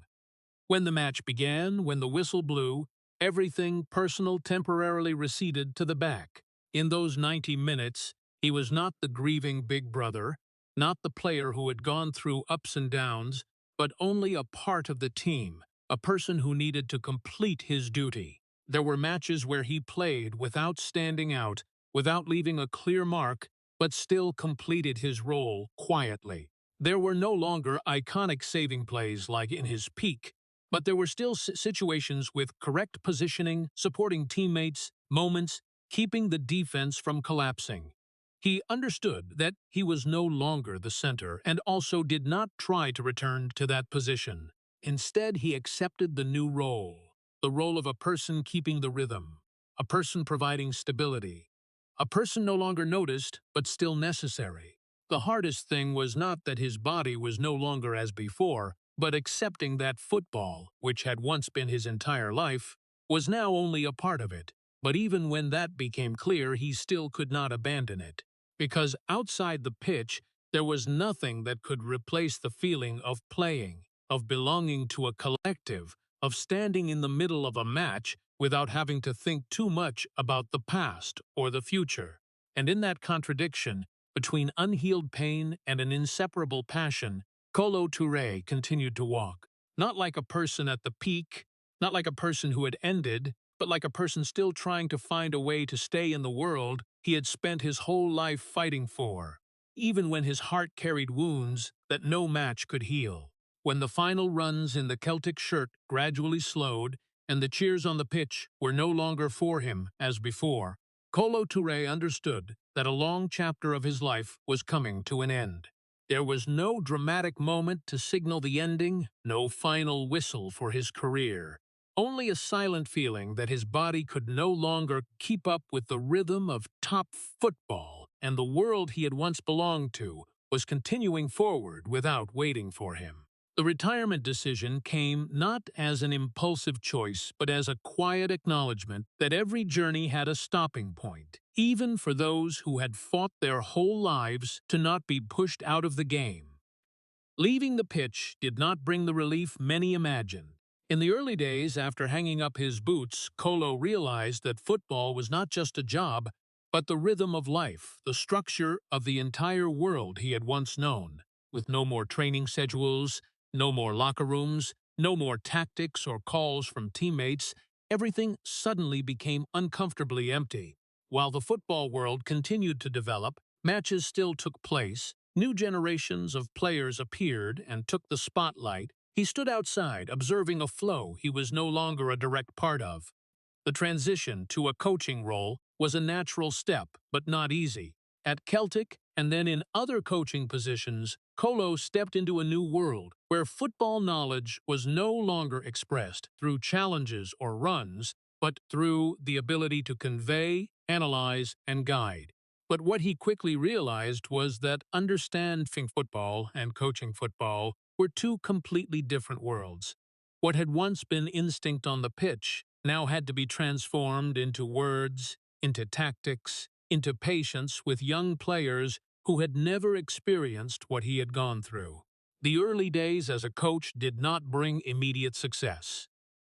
Speaker 1: When the match began, when the whistle blew, Everything personal temporarily receded to the back. In those 90 minutes, he was not the grieving big brother, not the player who had gone through ups and downs, but only a part of the team, a person who needed to complete his duty. There were matches where he played without standing out, without leaving a clear mark, but still completed his role quietly. There were no longer iconic saving plays like in his peak, but there were still situations with correct positioning, supporting teammates, moments, keeping the defense from collapsing. He understood that he was no longer the center and also did not try to return to that position. Instead, he accepted the new role, the role of a person keeping the rhythm, a person providing stability, a person no longer noticed but still necessary. The hardest thing was not that his body was no longer as before, but accepting that football, which had once been his entire life, was now only a part of it. But even when that became clear, he still could not abandon it. Because outside the pitch, there was nothing that could replace the feeling of playing, of belonging to a collective, of standing in the middle of a match without having to think too much about the past or the future. And in that contradiction, between unhealed pain and an inseparable passion, Kolo Touré continued to walk, not like a person at the peak, not like a person who had ended, but like a person still trying to find a way to stay in the world he had spent his whole life fighting for, even when his heart carried wounds that no match could heal. When the final runs in the Celtic shirt gradually slowed and the cheers on the pitch were no longer for him as before, Kolo Touré understood that a long chapter of his life was coming to an end. There was no dramatic moment to signal the ending, no final whistle for his career. Only a silent feeling that his body could no longer keep up with the rhythm of top football, and the world he had once belonged to was continuing forward without waiting for him. The retirement decision came not as an impulsive choice, but as a quiet acknowledgement that every journey had a stopping point, even for those who had fought their whole lives to not be pushed out of the game. Leaving the pitch did not bring the relief many imagined. In the early days after hanging up his boots, Kolo realized that football was not just a job, but the rhythm of life, the structure of the entire world he had once known. With no more training schedules, no more locker rooms, no more tactics or calls from teammates, everything suddenly became uncomfortably empty. While the football world continued to develop, matches still took place, new generations of players appeared and took the spotlight. He stood outside, observing a flow he was no longer a direct part of. The transition to a coaching role was a natural step, but not easy. At Celtic, and then in other coaching positions, Kolo stepped into a new world where football knowledge was no longer expressed through challenges or runs, but through the ability to convey, analyze, and guide. But what he quickly realized was that understanding football and coaching football were two completely different worlds. What had once been instinct on the pitch now had to be transformed into words, into tactics, into patience with young players who had never experienced what he had gone through. The early days as a coach did not bring immediate success.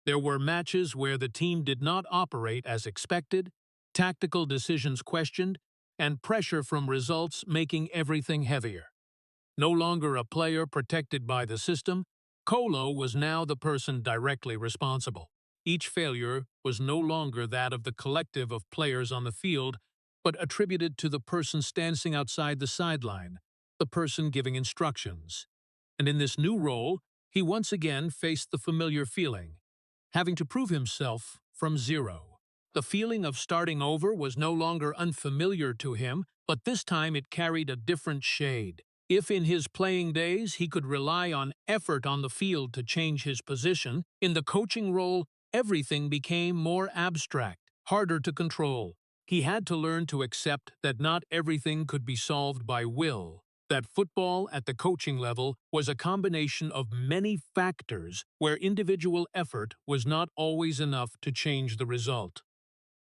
Speaker 1: There were matches where the team did not operate as expected, tactical decisions questioned, and pressure from results making everything heavier. No longer a player protected by the system, Kolo was now the person directly responsible. Each failure was no longer that of the collective of players on the field, but attributed to the person standing outside the sideline, the person giving instructions. And in this new role, he once again faced the familiar feeling, having to prove himself from zero. The feeling of starting over was no longer unfamiliar to him, but this time it carried a different shade. If in his playing days he could rely on effort on the field to change his position, in the coaching role, everything became more abstract, harder to control. He had to learn to accept that not everything could be solved by will, that football at the coaching level was a combination of many factors where individual effort was not always enough to change the result.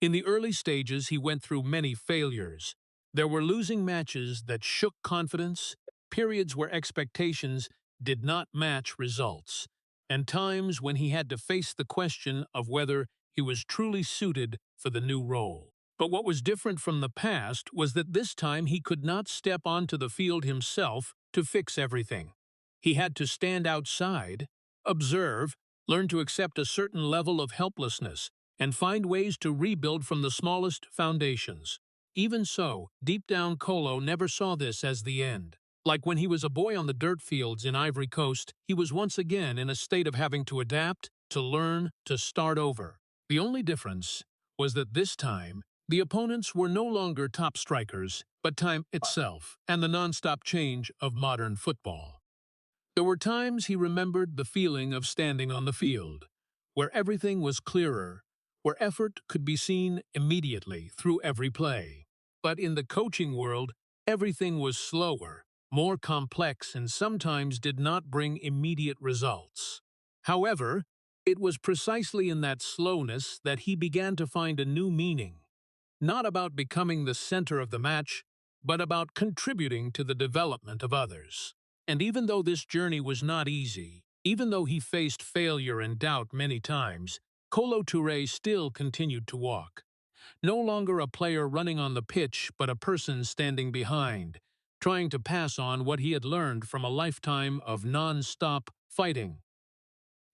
Speaker 1: In the early stages, he went through many failures. There were losing matches that shook confidence, periods where expectations did not match results, and times when he had to face the question of whether he was truly suited for the new role. But what was different from the past was that this time he could not step onto the field himself to fix everything. He had to stand outside, observe, learn to accept a certain level of helplessness, and find ways to rebuild from the smallest foundations. Even so, deep down Kolo never saw this as the end. Like when he was a boy on the dirt fields in Ivory Coast, he was once again in a state of having to adapt, to learn, to start over. The only difference was that this time, the opponents were no longer top strikers, but time itself and the non-stop change of modern football. There were times he remembered the feeling of standing on the field, where everything was clearer, where effort could be seen immediately through every play. But in the coaching world, everything was slower, more complex, and sometimes did not bring immediate results. However, it was precisely in that slowness that he began to find a new meaning, not about becoming the center of the match, but about contributing to the development of others. And even though this journey was not easy, even though he faced failure and doubt many times, Kolo Touré still continued to walk. No longer a player running on the pitch, but a person standing behind, trying to pass on what he had learned from a lifetime of non-stop fighting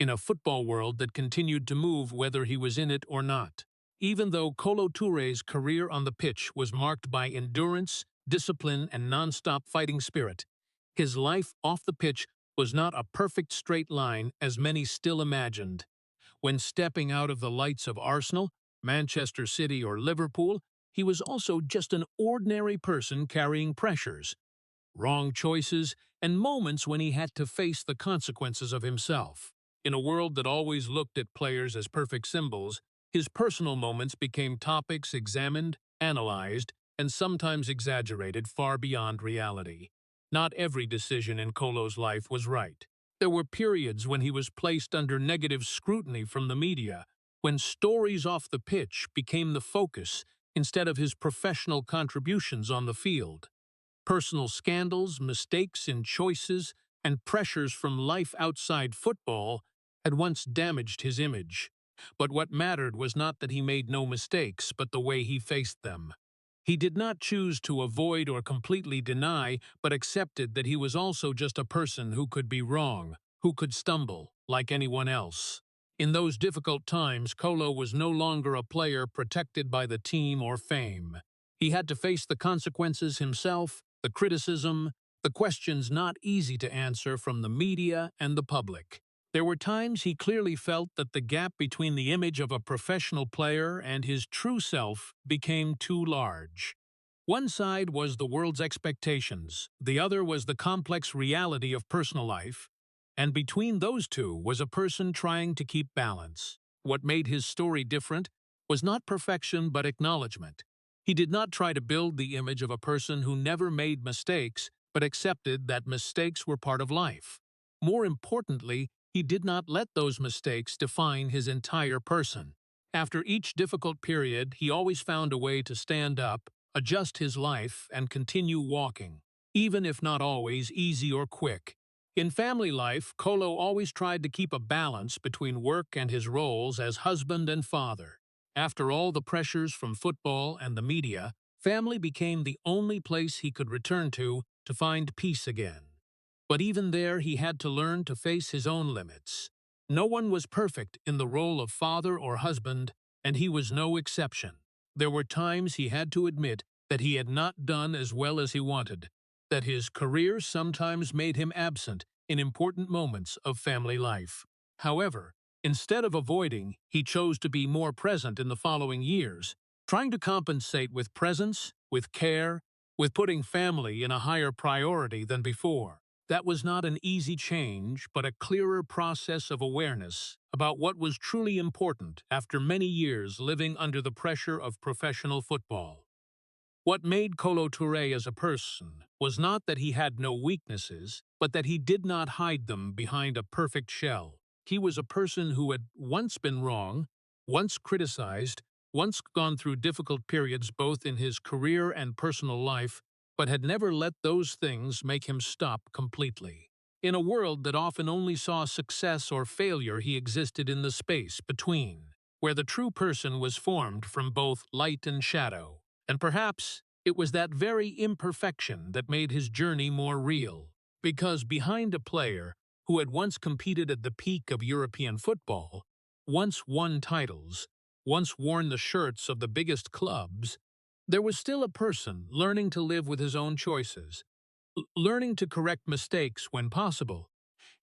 Speaker 1: in a football world that continued to move whether he was in it or not. Even though Kolo Touré's career on the pitch was marked by endurance, discipline, and non-stop fighting spirit, his life off the pitch was not a perfect straight line as many still imagined. When stepping out of the lights of Arsenal, Manchester City, or Liverpool, he was also just an ordinary person carrying pressures, wrong choices, and moments when he had to face the consequences of himself. In a world that always looked at players as perfect symbols, his personal moments became topics examined, analyzed, and sometimes exaggerated far beyond reality. Not every decision in Kolo's life was right. There were periods when he was placed under negative scrutiny from the media, when stories off the pitch became the focus instead of his professional contributions on the field. Personal scandals, mistakes in choices, and pressures from life outside football had once damaged his image. But what mattered was not that he made no mistakes, but the way he faced them. He did not choose to avoid or completely deny, but accepted that he was also just a person who could be wrong, who could stumble, like anyone else. In those difficult times, Kolo was no longer a player protected by the team or fame. He had to face the consequences himself, the criticism, the questions not easy to answer from the media and the public. There were times he clearly felt that the gap between the image of a professional player and his true self became too large. One side was the world's expectations, the other was the complex reality of personal life, and between those two was a person trying to keep balance. What made his story different was not perfection but acknowledgement. He did not try to build the image of a person who never made mistakes, but accepted that mistakes were part of life. More importantly, he did not let those mistakes define his entire person. After each difficult period, he always found a way to stand up, adjust his life, and continue walking, even if not always easy or quick. In family life, Kolo always tried to keep a balance between work and his roles as husband and father. After all the pressures from football and the media, family became the only place he could return to find peace again. But even there, he had to learn to face his own limits. No one was perfect in the role of father or husband, and he was no exception. There were times he had to admit that he had not done as well as he wanted, that his career sometimes made him absent in important moments of family life. However, instead of avoiding, he chose to be more present in the following years, trying to compensate with presence, with care, with putting family in a higher priority than before. That was not an easy change, but a clearer process of awareness about what was truly important after many years living under the pressure of professional football. What made Kolo Touré as a person was not that he had no weaknesses, but that he did not hide them behind a perfect shell. He was a person who had once been wrong, once criticized, once gone through difficult periods both in his career and personal life, but had never let those things make him stop completely. In a world that often only saw success or failure, he existed in the space between. where the true person was formed from both light and shadow. And perhaps it was that very imperfection that made his journey more real. Because behind a player who had once competed at the peak of European football, once won titles, once worn the shirts of the biggest clubs, there was still a person learning to live with his own choices, learning to correct mistakes when possible,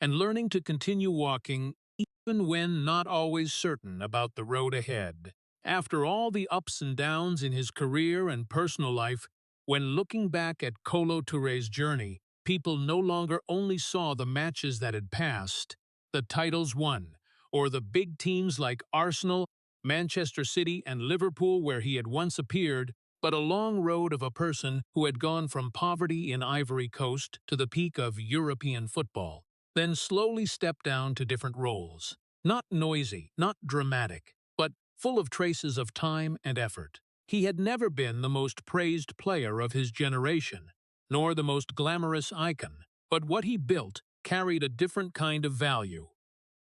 Speaker 1: and learning to continue walking even when not always certain about the road ahead. After all the ups and downs in his career and personal life, when looking back at Kolo Touré's journey, people no longer only saw the matches that had passed, the titles won, or the big teams like Arsenal, Manchester City, and Liverpool where he had once appeared, but a long road of a person who had gone from poverty in Ivory Coast to the peak of European football, then slowly stepped down to different roles. Not noisy, not dramatic, but full of traces of time and effort. He had never been the most praised player of his generation, nor the most glamorous icon, but what he built carried a different kind of value.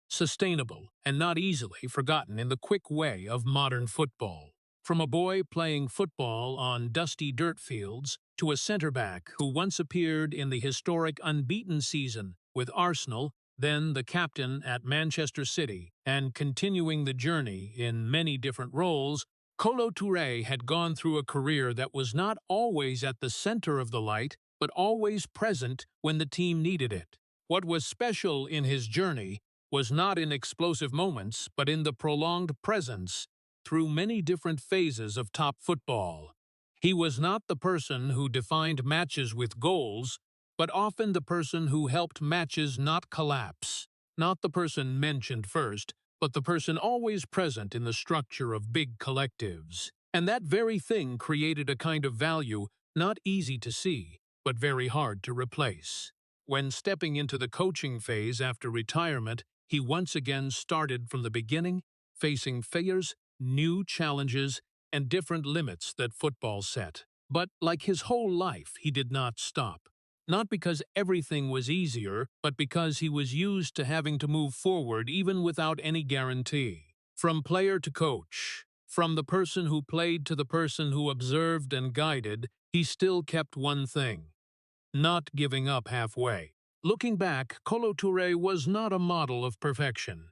Speaker 1: Sustainable and not easily forgotten in the quick way of modern football. From a boy playing football on dusty dirt fields to a centre-back who once appeared in the historic unbeaten season with Arsenal, then the captain at Manchester City, and continuing the journey in many different roles, Kolo Touré had gone through a career that was not always at the center of the light, but always present when the team needed it. What was special in his journey was not in explosive moments, but in the prolonged presence through many different phases of top football. He was not the person who defined matches with goals, but often the person who helped matches not collapse. Not the person mentioned first, but the person always present in the structure of big collectives. And that very thing created a kind of value not easy to see, but very hard to replace. When stepping into the coaching phase after retirement, he once again started from the beginning, facing failures, new challenges, and different limits that football set. But like his whole life, he did not stop. Not because everything was easier, but because he was used to having to move forward even without any guarantee. From player to coach, from the person who played to the person who observed and guided, he still kept one thing: not giving up halfway. Looking back, Kolo Touré was not a model of perfection.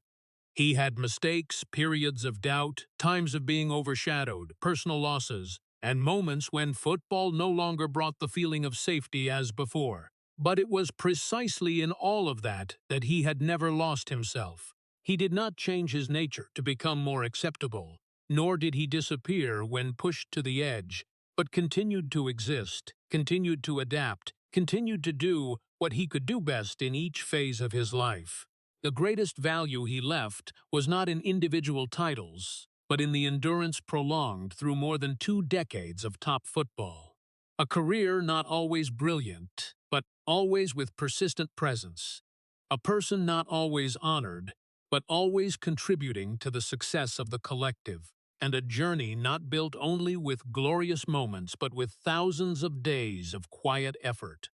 Speaker 1: He had mistakes, periods of doubt, times of being overshadowed, personal losses, and moments when football no longer brought the feeling of safety as before. But it was precisely in all of that that he had never lost himself. He did not change his nature to become more acceptable, nor did he disappear when pushed to the edge, but continued to exist, continued to adapt, continued to do what he could do best in each phase of his life. The greatest value he left was not in individual titles, but in the endurance prolonged through more than 2 decades of top football. A career not always brilliant, but always with persistent presence. A person not always honored, but always contributing to the success of the collective. And a journey not built only with glorious moments, but with thousands of days of quiet effort.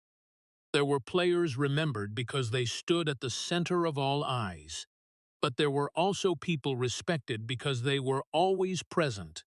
Speaker 1: There were players remembered because they stood at the center of all eyes, but there were also people respected because they were always present,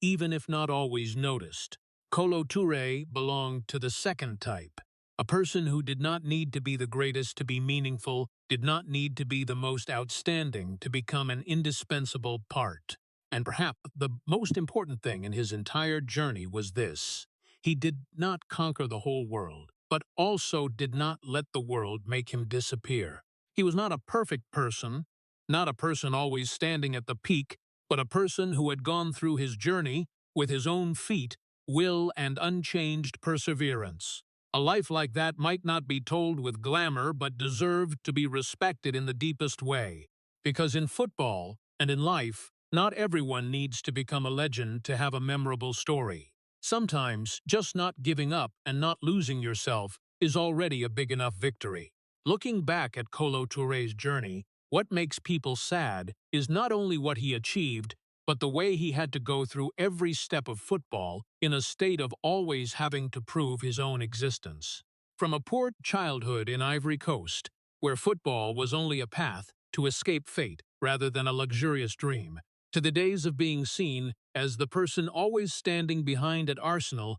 Speaker 1: even if not always noticed. Kolo Touré belonged to the second type, a person who did not need to be the greatest to be meaningful, did not need to be the most outstanding to become an indispensable part. And perhaps the most important thing in his entire journey was this: he did not conquer the whole world, but also did not let the world make him disappear. He was not a perfect person, not a person always standing at the peak, but a person who had gone through his journey with his own feet, will, and unchanged perseverance. A life like that might not be told with glamour, but deserved to be respected in the deepest way. Because in football and in life, not everyone needs to become a legend to have a memorable story. Sometimes, just not giving up and not losing yourself is already a big enough victory. Looking back at Kolo Touré's journey, what makes people sad is not only what he achieved, but the way he had to go through every step of football in a state of always having to prove his own existence. From a poor childhood in Ivory Coast, where football was only a path to escape fate rather than a luxurious dream, to the days of being seen as the person always standing behind at Arsenal,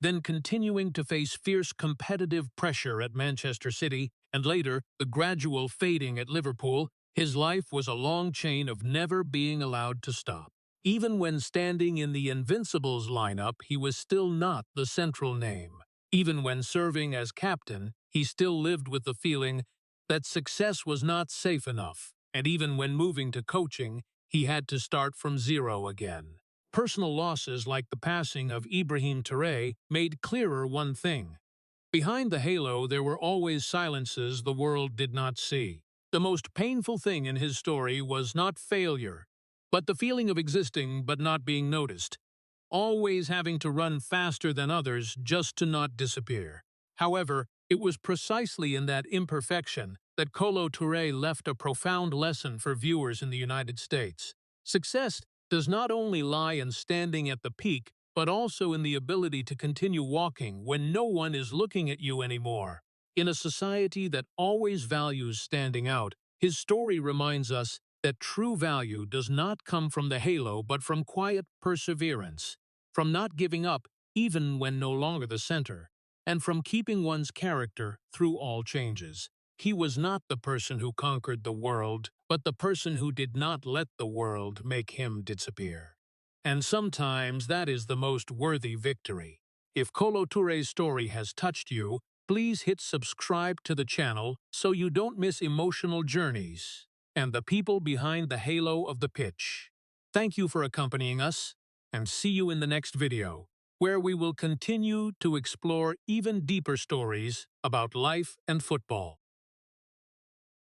Speaker 1: then continuing to face fierce competitive pressure at Manchester City, and later the gradual fading at Liverpool, his life was a long chain of never being allowed to stop. Even when standing in the Invincibles lineup, he was still not the central name. Even when serving as captain, he still lived with the feeling that success was not safe enough, and even when moving to coaching, he had to start from zero again. Personal losses like the passing of Ibrahim Touré made clearer one thing. Behind the halo, there were always silences the world did not see. The most painful thing in his story was not failure, but the feeling of existing but not being noticed, always having to run faster than others just to not disappear. However, it was precisely in that imperfection that Kolo Touré left a profound lesson for viewers in the United States. Success does not only lie in standing at the peak, but also in the ability to continue walking when no one is looking at you anymore. In a society that always values standing out, his story reminds us that true value does not come from the halo but from quiet perseverance, from not giving up even when no longer the center, and from keeping one's character through all changes. He was not the person who conquered the world, but the person who did not let the world make him disappear. And sometimes that is the most worthy victory. If Kolo Touré's story has touched you, please hit subscribe to the channel so you don't miss emotional journeys and the people behind the halo of the pitch. Thank you for accompanying us, and see you in the next video, where we will continue to explore even deeper stories about life and football.